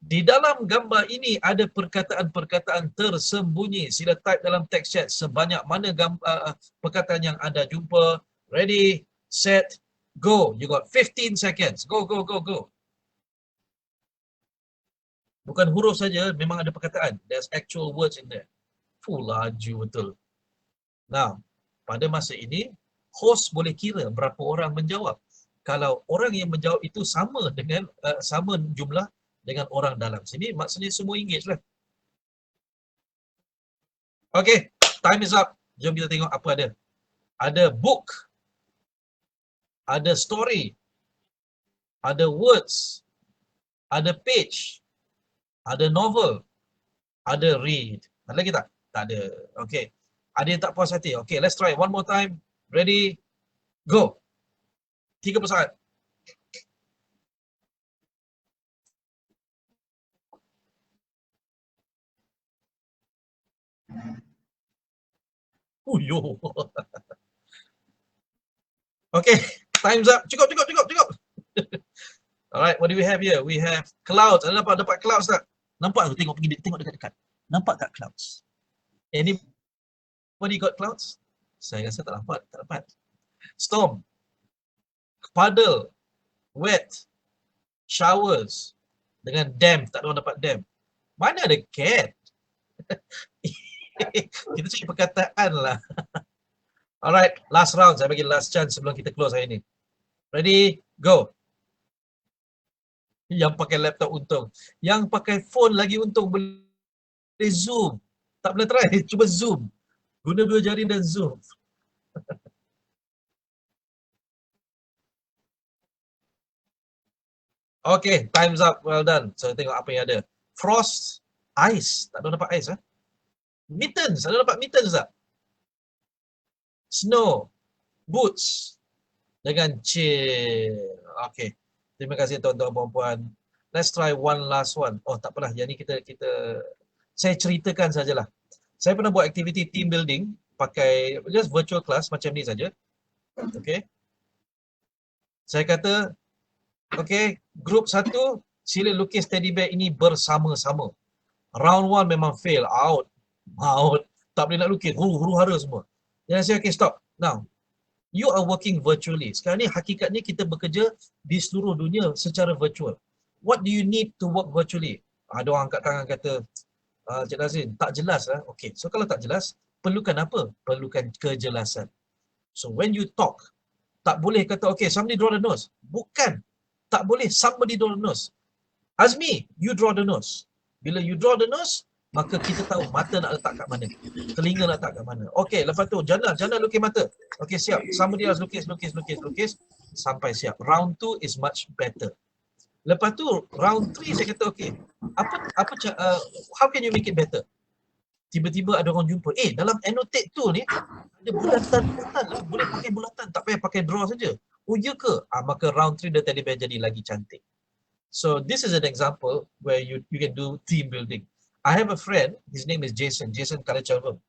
S1: Di dalam gambar ini ada perkataan-perkataan tersembunyi. Sila type dalam text chat sebanyak mana perkataan yang anda jumpa. Ready, set, go. You got 15 seconds. Go, go, go, go. Bukan huruf saja, memang ada perkataan. There's actual words in there. Laju betul. Now, pada masa ini, host boleh kira berapa orang menjawab. Kalau orang yang menjawab itu sama jumlah dengan orang dalam sini, maksudnya semua engage lah. Okay, time is up. Jom kita tengok apa ada. Ada book, ada story, ada words, ada page, ada novel, ada read. Ada lagi tak? Tak ada. Okay. Ada yang tak puas hati? Okay, let's try one more time. Ready? Go. 30 saat. Yo. Okay, time's up. Cukup. Alright, what do we have here? We have clouds. Ada dapat clouds tak? Nampak tu? Tengok dekat-dekat. Nampak tak clouds? Anybody got clouds? Saya rasa tak dapat. Storm. Puddle. Wet. Showers. Dengan dam. Tak ada orang dapat dam. Mana ada cat? Kita cari perkataan lah. Alright, last round. Saya bagi last chance sebelum kita close hari ni. Ready? Go. Yang pakai laptop untung. Yang pakai phone lagi untung. Boleh zoom. Tak boleh try. Cuba zoom. Guna 2 jari dan zoom. Okay, time's up. Well done. So, tengok apa yang ada. Frost. Ice. Tak ada dapat ice. Mittens. Ada dapat mittens tak? Snow. Boots. Dengan chill. Okay. Terima kasih tuan-tuan dan puan-puan. Let's try one last one. Oh, tak apalah. Yang ni kita saya ceritakan sajalah. Saya pernah buat aktiviti team building pakai just virtual class macam ni saja. Okay. Saya kata, okay, group 1 sila lukis teddy bear ini bersama-sama. Round 1 memang fail, out. Tak boleh nak lukis, huru-hara semua. Jadi saya, okay, stop. Now, you are working virtually. Sekarang ni hakikatnya kita bekerja di seluruh dunia secara virtual. What do you need to work virtually? Ada orang angkat tangan kata, Cik Nazrin, tak jelas lah. Okay, so kalau tak jelas, perlukan apa? Perlukan kejelasan. So when you talk, tak boleh kata, okay, somebody draw the nose. Bukan. Tak boleh somebody draw the nose. Azmi, you draw the nose. Bila you draw the nose, maka kita tahu mata nak letak kat mana. Telinga nak letak kat mana. Okay, lepas tu, Jana lukis mata. Okay, siap. Somebody else lukis. Sampai siap. Round 2 is much better. Lepas tu, round 3 saya kata, okay, how can you make it better? Tiba-tiba ada orang jumpa, dalam annotate tu ni, ada bulatan, boleh pakai bulatan, tak payah pakai draw saja. Oh, ya ke? Maka round 3 the teddy bear jadi lagi cantik. So, this is an example where you can do team building. I have a friend, his name is Jason Kalachalvam.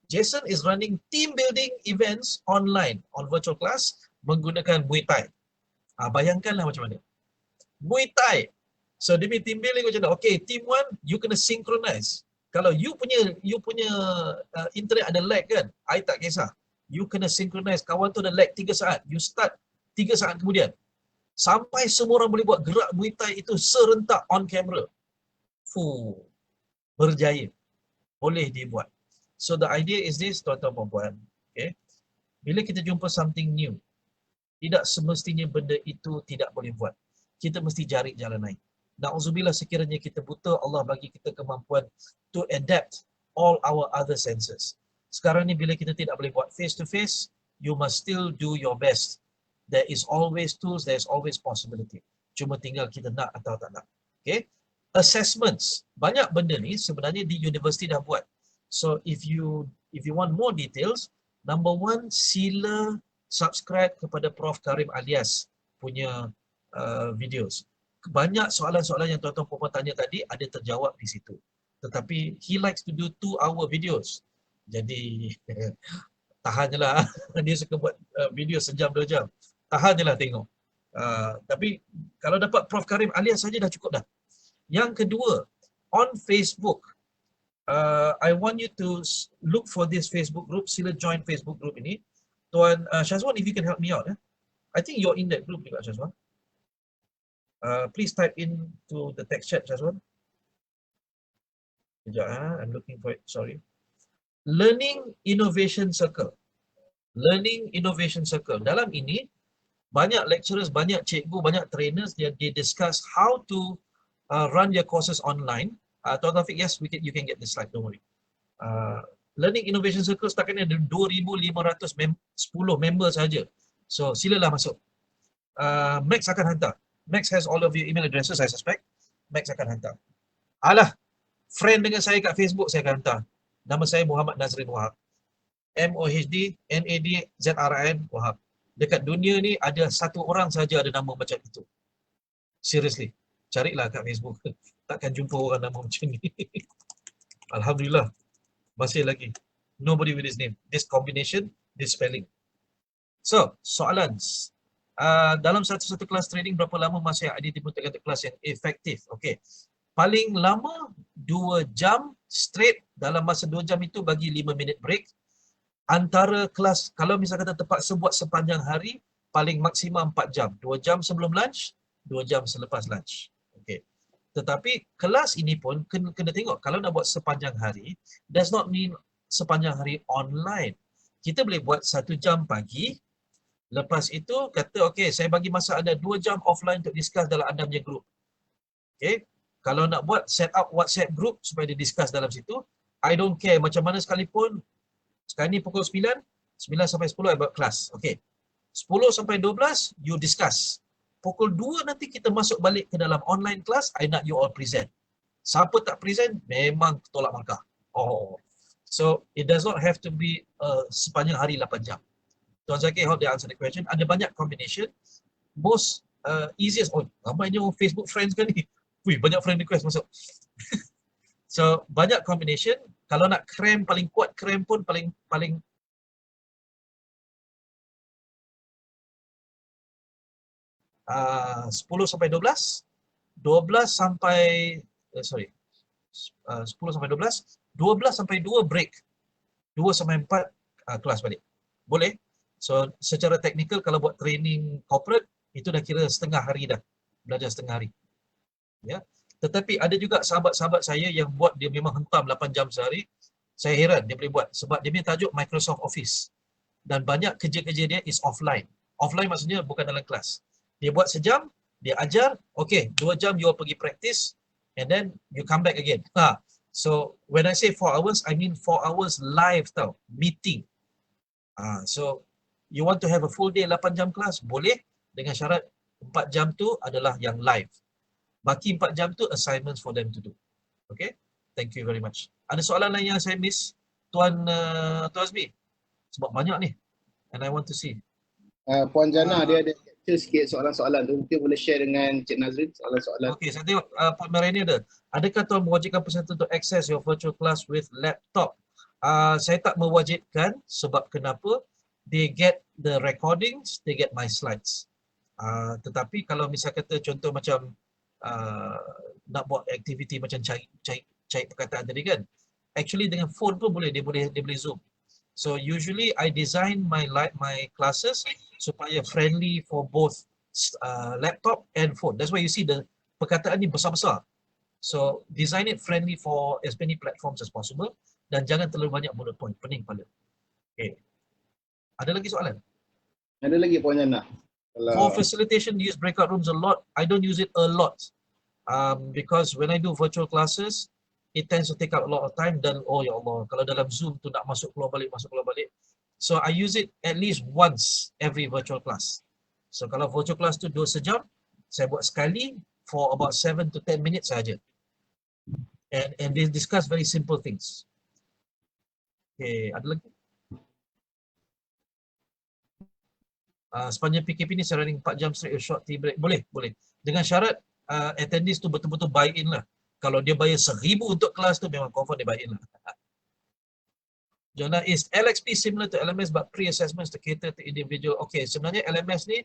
S1: Jason is running team building events online, on virtual class, menggunakan Muay Thai. Bayangkanlah macam mana. Muay Thai. So, dia punya team building macam mana? Okay, team 1, you kena synchronize. Kalau you punya internet ada lag kan, I tak kisah. You kena synchronize. Kawan tu ada lag 3 saat. You start 3 saat kemudian. Sampai semua orang boleh buat gerak Muay Thai itu serentak on camera. Berjaya. Boleh dibuat. So the idea is this, tuan-tuan dan puan. Okay. Bila kita jumpa something new, tidak semestinya benda itu tidak boleh buat. Kita mesti cari jalan lain. Na'udzubillah, sekiranya kita buta, Allah bagi kita kemampuan to adapt all our other senses. Sekarang ni bila kita tidak boleh buat face to face, you must still do your best. There is always tools, there is always possibility. Cuma tinggal kita nak atau tak nak. Okay? Assessments. Banyak benda ni sebenarnya di universiti dah buat. So if you want more details, number 1, sila subscribe kepada Prof Karim Alias punya videos. Banyak soalan-soalan yang tuan-tuan puan tanya tadi ada terjawab di situ. Tetapi he likes to do 2-hour videos. Jadi tahan je lah. Dia suka buat video sejam 2 jam. Tahan je lah tengok. Tapi kalau dapat Prof Karim Alias saja dah cukup dah. Yang kedua, on Facebook, I want you to look for this Facebook group. Sila join Facebook group ini. Tuan Syazwan, if you can help me out. I think you're in that group juga, Syazwan. Please type in to the text chat, Syazwan. Sekejap, I'm looking for it, sorry. Learning Innovation Circle. Learning Innovation Circle. Dalam ini, banyak lecturers, banyak cikgu, banyak trainers, they discuss how to run your courses online. Tuan Taufik, yes, you can get this slide, don't worry. Learning Innovation Circle setakat ni ada 2,510 member saja. So, silalah masuk. MEX akan hantar. MEX has all of your email addresses, I suspect. MEX akan hantar. Alah, friend dengan saya kat Facebook saya akan hantar. Nama saya Muhammad Nazrin Wahab. MOHDNADZRIN Wahab. Dekat dunia ni ada satu orang saja ada nama macam itu. Seriously. Carilah kat Facebook. Takkan jumpa orang nama macam ni. Alhamdulillah. Masih lagi. Nobody with this name. This combination, this spelling. So, soalan. Dalam satu kelas training, berapa lama masa yang dibutuhkan untuk kelas yang efektif? Okey. Paling lama 2 jam straight. Dalam masa 2 jam itu bagi 5 minit break. Antara kelas, kalau misalnya kata terpaksa buat sepanjang hari, paling maksimum 4 jam. 2 jam sebelum lunch, 2 jam selepas lunch. Okey. Tetapi kelas ini pun kena tengok, kalau nak buat sepanjang hari, does not mean sepanjang hari online. Kita boleh buat 1 jam pagi, lepas itu kata, okey, saya bagi masa anda 2 jam offline untuk discuss dalam anda punya group. Okey. Kalau nak buat set up WhatsApp group supaya dia discuss dalam situ, I don't care macam mana sekalipun. Sekarang ni pukul 9, 9 sampai 10 I buat kelas. Okey. 10 sampai 12 you discuss. Pukul 2 nanti kita masuk balik ke dalam online class, I nak you all present. Siapa tak present, memang tolak markah. Oh. So, it does not have to be sepanjang hari 8 jam. Tuan Zaki, hope they answer the question. Ada banyak combination. Most easiest, ramainya Facebook friends kan ni. Wih, banyak friend request masuk. So, banyak combination. Kalau nak cram paling kuat, cram pun paling 10 sampai 12, 12 sampai 10 sampai 12, 12 sampai 2 break, 2 sampai 4 kelas balik. Boleh? So secara teknikal kalau buat training corporate, itu dah kira setengah hari dah, belajar setengah hari. Ya. Tetapi ada juga sahabat-sahabat saya yang buat dia memang hentam 8 jam sehari. Saya heran dia boleh buat sebab dia punya tajuk Microsoft Office. Dan banyak kerja-kerja dia is offline. Offline maksudnya bukan dalam kelas. Dia buat sejam, dia ajar, okay, 2 jam you all pergi practice and then you come back again. So when I say 4 hours, I mean 4 hours live tau, meeting. So you want to have a full day 8 jam kelas? Boleh, dengan syarat 4 jam tu adalah yang live. Baki 4 jam tu assignments for them to do. Okay? Thank you very much. Ada soalan lain yang saya miss? Tuan Azmi? Sebab banyak ni. And I want to see.
S2: Puan Jana dia ada capture sikit soalan-soalan tu. Mungkin boleh share dengan Cik Nazrin soalan-soalan.
S1: Okey, saya tengok Puan Mereni ada. Adakah tuan mewajibkan peserta untuk access your virtual class with laptop? Saya tak mewajibkan sebab kenapa? They get the recordings, they get my slides. Tetapi kalau misal kata contoh macam nak buat aktiviti macam cari perkataan tadi kan, actually dengan phone pun boleh, dia boleh zoom. So usually I design my classes supaya friendly for both laptop and phone. That's why you see the perkataan ni besar-besar. So design it friendly for as many platforms as possible dan jangan terlalu banyak bullet point, pening kepala. Okay. Ada lagi soalan?
S2: Ada lagi Puan Jana.
S1: For facilitation, use breakout rooms a lot. I don't use it a lot because when I do virtual classes, it tends to take up a lot of time dan oh ya Allah, kalau dalam Zoom tu nak masuk keluar balik. So I use it at least once every virtual class. So kalau virtual class tu 2 sejam, saya buat sekali for about 7 to 10 minutes saja. And they discuss very simple things. Okay, ada lagi? Sepanjang PKP ni saya running 4 jam straight short tea break. Boleh. Dengan syarat attendees tu betul-betul buy in lah. Kalau dia bayar 1,000 untuk kelas tu memang confirm dia buy in lah. Jona, is LXP similar to LMS but pre-assessments to cater to individual? Okay, sebenarnya LMS ni,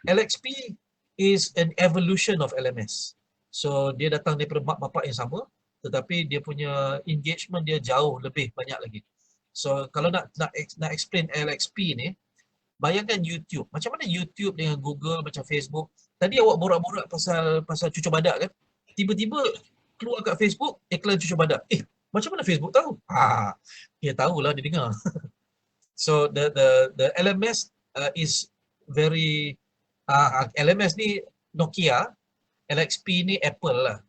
S1: LXP is an evolution of LMS. So dia datang daripada mak bapak yang sama, tetapi dia punya engagement dia jauh lebih banyak lagi. So kalau nak explain LXP ni, bayangkan YouTube. Macam mana YouTube dengan Google, macam Facebook. Tadi awak borak-borak pasal cucur badak kan? Tiba-tiba keluar kat Facebook, iklan cucur badak. Macam mana Facebook tahu? Dia tahulah, dia dengar. So the LMS is very LMS ni Nokia, LXP ni Apple lah.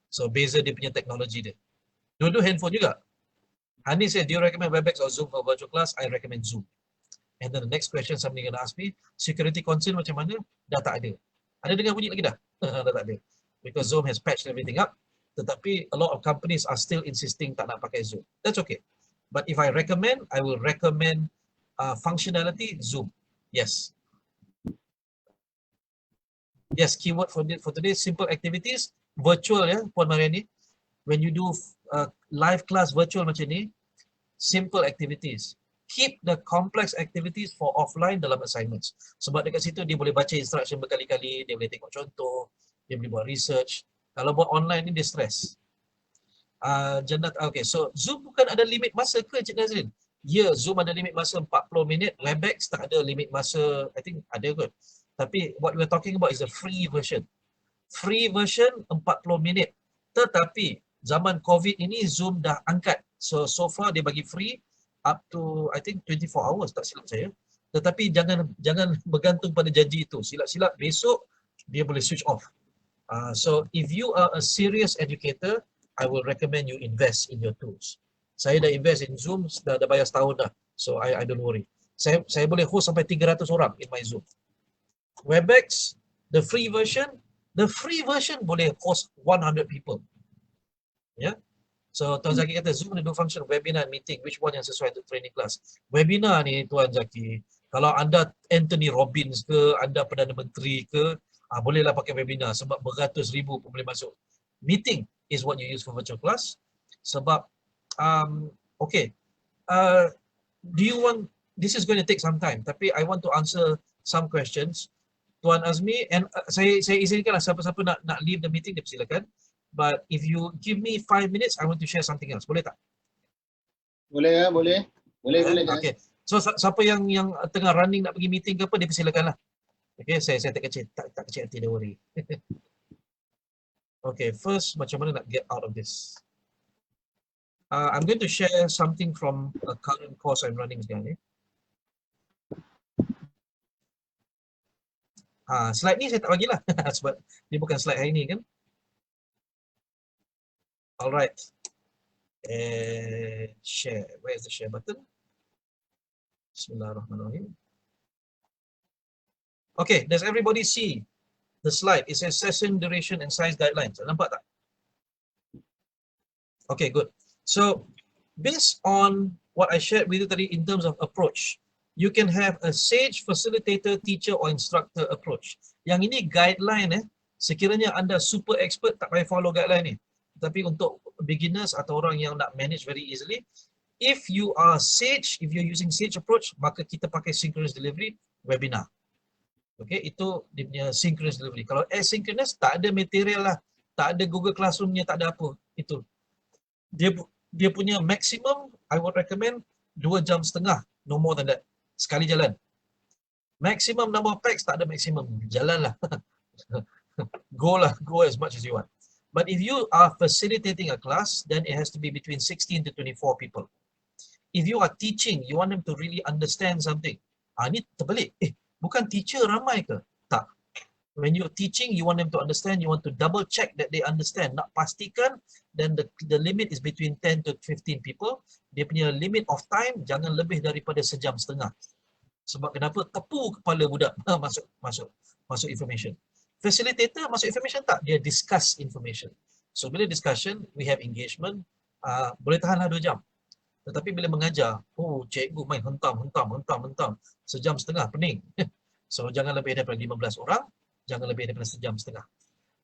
S1: So beza dia punya teknologi dia. Dua-dua handphone juga. Hani said, do you recommend WebEx or Zoom for virtual class? I recommend Zoom. And then the next question somebody gonna ask me, security concern macam mana? Dah tak ada. Ada dengar bunyi lagi dah? Dah tak ada. because Zoom has patched everything up. Tetapi a lot of companies are still insisting tak nak pakai Zoom. That's okay. But if I recommend, I will recommend functionality Zoom. Yes. Yes, keyword for today, simple activities, virtual ya, Puan Mariani. When you do live class virtual macam ni, simple activities. Keep the complex activities for offline dalam assignments. Sebab dekat situ dia boleh baca instruction berkali-kali, dia boleh tengok contoh, dia boleh buat research. Kalau buat online ni dia stress. Okay, so Zoom bukan ada limit masa ke Cik Nazrin? Ya, Zoom ada limit masa 40 minit, Webex tak ada limit masa, I think ada kot. Tapi what we're talking about is the free version. Free version 40 minit. Tetapi zaman COVID ini Zoom dah angkat. So far dia bagi free up to I think 24 hours tak silap saya. Tetapi jangan bergantung pada janji itu. Silap-silap besok dia boleh switch off. So if you are a serious educator, I will recommend you invest in your tools. Saya dah invest in Zoom, dah bayar setahun dah. So I don't worry. Saya boleh host sampai 300 orang in my Zoom. Webex, the free version boleh host 100 people. Ya. Yeah? So Tuan Zaki kata Zoom ada dua function, webinar and meeting. Which one yang sesuai untuk training class? Webinar ni Tuan Zaki, kalau anda Anthony Robbins ke, anda Perdana Menteri ke, bolehlah pakai webinar sebab beratus ribu pun boleh masuk. Meeting is what you use for virtual class. Sebab okay, do you want, this is going to take some time, tapi I want to answer some questions. Tuan Azmi, and saya izinkanlah siapa-siapa nak leave the meeting, dia persilakan. But if you give me 5 minutes, I want to share something else. Boleh tak?
S2: Boleh ya, boleh. Boleh.
S1: Okay. So siapa yang tengah running nak pergi meeting ke apa, dia persilakanlah. Okay, saya tak kecil hati, don't worry. Okay, first macam mana nak get out of this? I'm going to share something from a current course I'm running sekarang ni. Slide ni saya tak bagilah sebab dia bukan slide hari ni kan. Alright. Share. Where is the share button? Bismillahirrahmanirrahim. Okay, does everybody see the slide? It says session duration and size guidelines. Nampak tak? Okay, good. So, based on what I shared with you tadi in terms of approach, you can have a sage, facilitator, teacher or instructor approach. Yang ini guideline sekiranya anda super expert tak payah follow guideline ni. Tapi untuk beginners atau orang yang nak manage very easily, if you are sage, if you're using sage approach, maka kita pakai synchronous delivery webinar. Okay, itu dia punya synchronous delivery. Kalau asynchronous, tak ada material lah, tak ada Google Classroom-nya, tak ada apa. Itu. Dia punya maximum, I would recommend 2.5 jam, no more than that. Sekali jalan. Maximum number of packs, tak ada maximum. Jalanlah. Go as much as you want. But if you are facilitating a class, then it has to be between 16 to 24 people. If you are teaching, you want them to really understand something. Ni terbalik. Bukan teacher ramai ke? Tak. When you're teaching, you want them to understand, you want to double check that they understand. Nak pastikan, then the limit is between 10 to 15 people. Dia punya limit of time, jangan lebih daripada 1.5 jam. Sebab kenapa? Tepu kepala budak masuk information. Facilitator masuk information tak? Dia discuss information. So bila discussion, we have engagement, boleh tahanlah 2 jam. Tetapi bila mengajar, cikgu main hentam. 1.5 jam, pening. So jangan lebih daripada 15 orang, jangan lebih daripada 1.5 jam.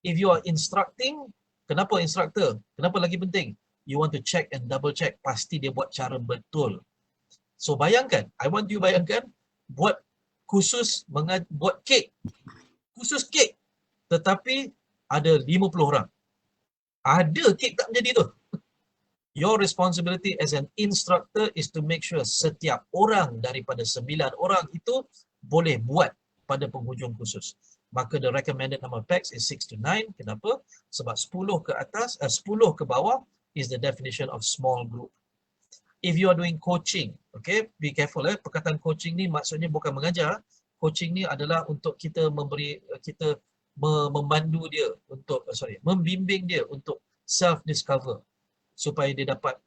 S1: If you are instructing, kenapa instructor? Kenapa lagi penting? You want to check and double check, pasti dia buat cara betul. So bayangkan, I want you bayangkan, buat kek. Khusus kek. Tetapi ada 50 orang. Ada kek tak menjadi tu. Your responsibility as an instructor is to make sure setiap orang daripada 9 orang itu boleh buat pada penghujung khusus. Maka the recommended number of packs is 6 to 9. Kenapa? Sebab 10 ke atas, 10 ke bawah is the definition of small group. If you are doing coaching, okay, be careful perkataan coaching ni maksudnya bukan mengajar. Coaching ni adalah untuk kita memandu dia untuk membimbing dia untuk self discover supaya dia dapat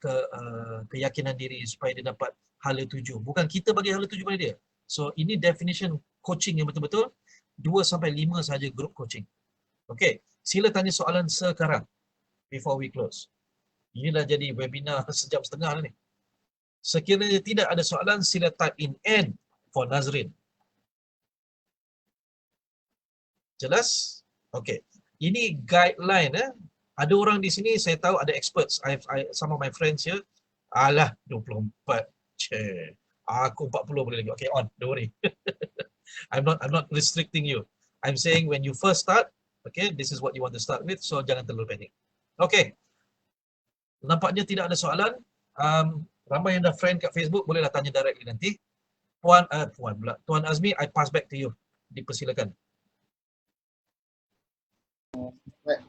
S1: keyakinan diri, supaya dia dapat hala tuju. Bukan kita bagi hala tuju pada dia. So ini definition coaching yang betul-betul 2 sampai 5 saja group coaching. Okay, Sila tanya soalan sekarang before we close. Ini dah jadi webinar sejam setengah dah ni. Sekiranya tidak ada soalan, sila type in N for Nazrin. Jelas? Okey. Ini guideline Ada orang di sini saya tahu ada experts. Some of my friends here. Alah 24. Cik. Aku 40 boleh lagi. Okay, on. Don't worry. I'm not restricting you. I'm saying when you first start, okay, this is what you want to start with, so jangan terlalu panik. Okay. Nampaknya tidak ada soalan. Ramai yang dah friend kat Facebook, bolehlah tanya directly nanti. Tuan Azmi, I pass back to you. Dipersilakan.
S2: Baik,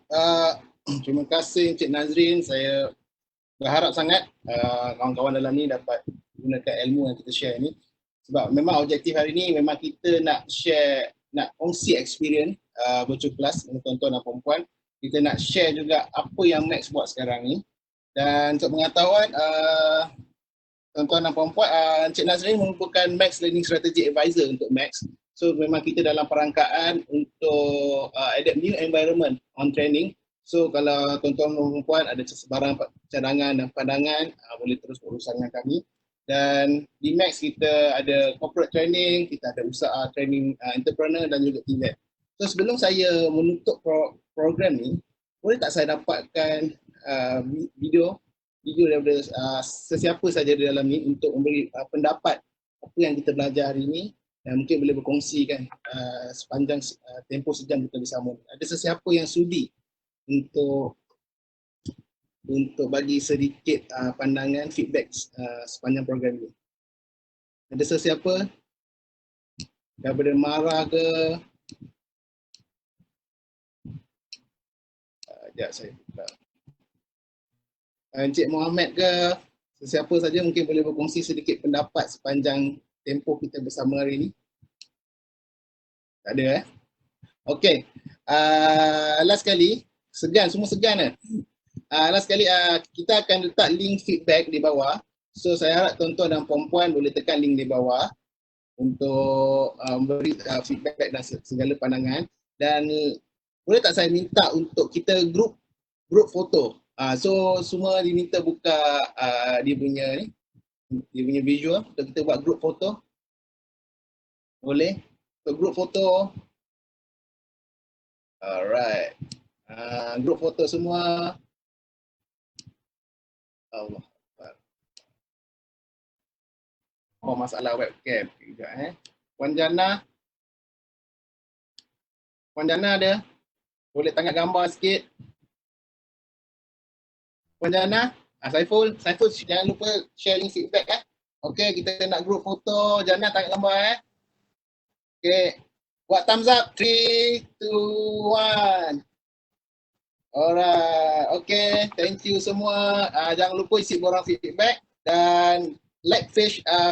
S2: terima kasih Encik Nazrin. Saya berharap sangat kawan-kawan dalam ni dapat gunakan ilmu yang kita share ni. Sebab memang objektif hari ni memang kita nak share, nak kongsi experience virtual class dengan tuan-tuan dan puan-puan. Kita nak share juga apa yang MEX buat sekarang ni. Dan untuk pengetahuan, tuan-tuan dan puan-puan, Encik Nazrin merupakan MEX Learning Strategy Advisor untuk MEX. So memang kita dalam perangkaan untuk adapt new environment on training. So kalau tuan-tuan dan puan-puan ada sebarang cadangan dan pandangan, boleh terus berurusan dengan kami. Dan di MEX kita ada corporate training, kita ada usaha training entrepreneur dan juga TVET. So sebelum saya menutup program ni, boleh tak saya dapatkan video daripada sesiapa saja di dalam ni untuk memberi pendapat apa yang kita belajar hari ini dan mungkin boleh berkongsikan sepanjang tempoh sejam kita bersama. Ada sesiapa yang sudi untuk bagi sedikit pandangan, feedback sepanjang program ini? Ada sesiapa? Daripada Mara ke? Sekejap saya buka. Encik Muhammad ke? Sesiapa saja mungkin boleh berkongsi sedikit pendapat sepanjang tempoh kita bersama hari ini? Tak ada Okey. Last kali, semua segan last kali kita akan letak link feedback di bawah. So saya harap tuan-tuan dan puan-puan boleh tekan link di bawah untuk beri feedback dan segala pandangan. Dan boleh tak saya minta untuk kita group foto. So semua diminta buka dia punya visual untuk kita buat group foto. Boleh? Untuk group foto. Alright. Group foto semua. Allah. Oh, masalah webcam juga Puan Jana. Puan Jana ada? Boleh tangkap gambar sikit. Puan Jana, Saiful jangan lupa sharing feedback Okey, kita nak group foto. Jana tangkap gambar Okey. Buat thumbs up. 3, 2, 1. Alright. Okey, thank you semua. Jangan lupa isi borang feedback dan like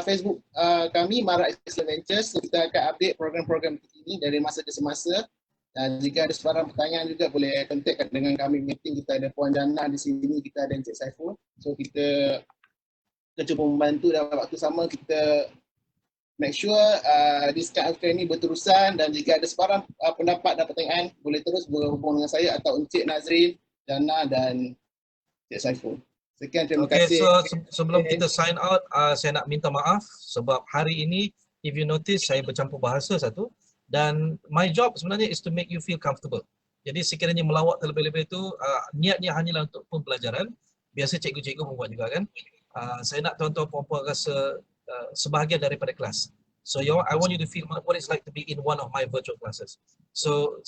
S2: Facebook kami Mara Ventures. So, kita akan update program-program ini dari masa ke semasa. Dan jika ada sebarang pertanyaan juga boleh contact dengan kami meeting. Kita ada Puan Jana di sini, kita ada Encik Saiful. So kita cuba membantu dan waktu sama kita make sure this kind of training berterusan. Dan jika ada sebarang pendapat dan pertanyaan boleh terus berhubung dengan saya atau Encik Nazrin, Jana dan Encik Saiful. Sekian, terima kasih.
S1: So sebelum kita sign out, saya nak minta maaf sebab hari ini if you notice saya bercampur bahasa satu. Dan my job sebenarnya is to make you feel comfortable. Jadi sekiranya melawak terlebih-lebih itu niatnya hanyalah untuk pembelajaran. Biasa cikgu-cikgu membuat juga kan. Saya nak tuan-tuan puan-puan rasa sebahagian daripada kelas. So I want you to feel what it's like to be in one of my virtual classes. So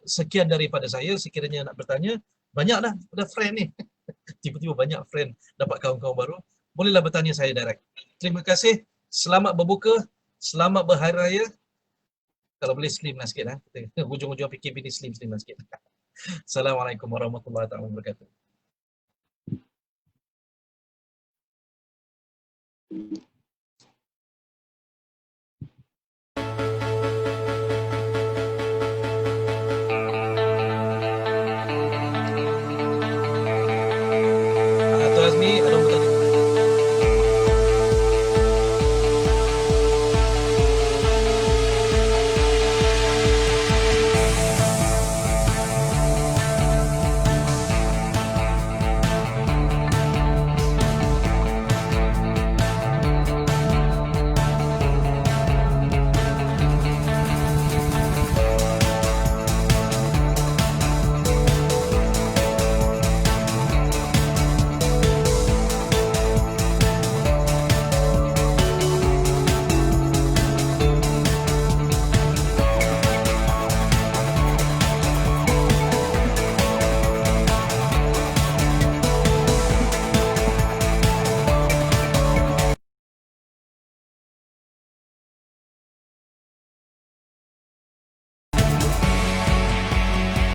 S1: sekian daripada saya. Sekiranya nak bertanya, banyak dah friend ni. Tiba-tiba banyak friend dapat kawan-kawan baru. Bolehlah bertanya saya direct. Terima kasih. Selamat berbuka. Selamat berhari raya. Kalau boleh slim lah sikit Hujung-hujung PKP ni slim lah sikit. Assalamualaikum warahmatullahi wabarakatuh.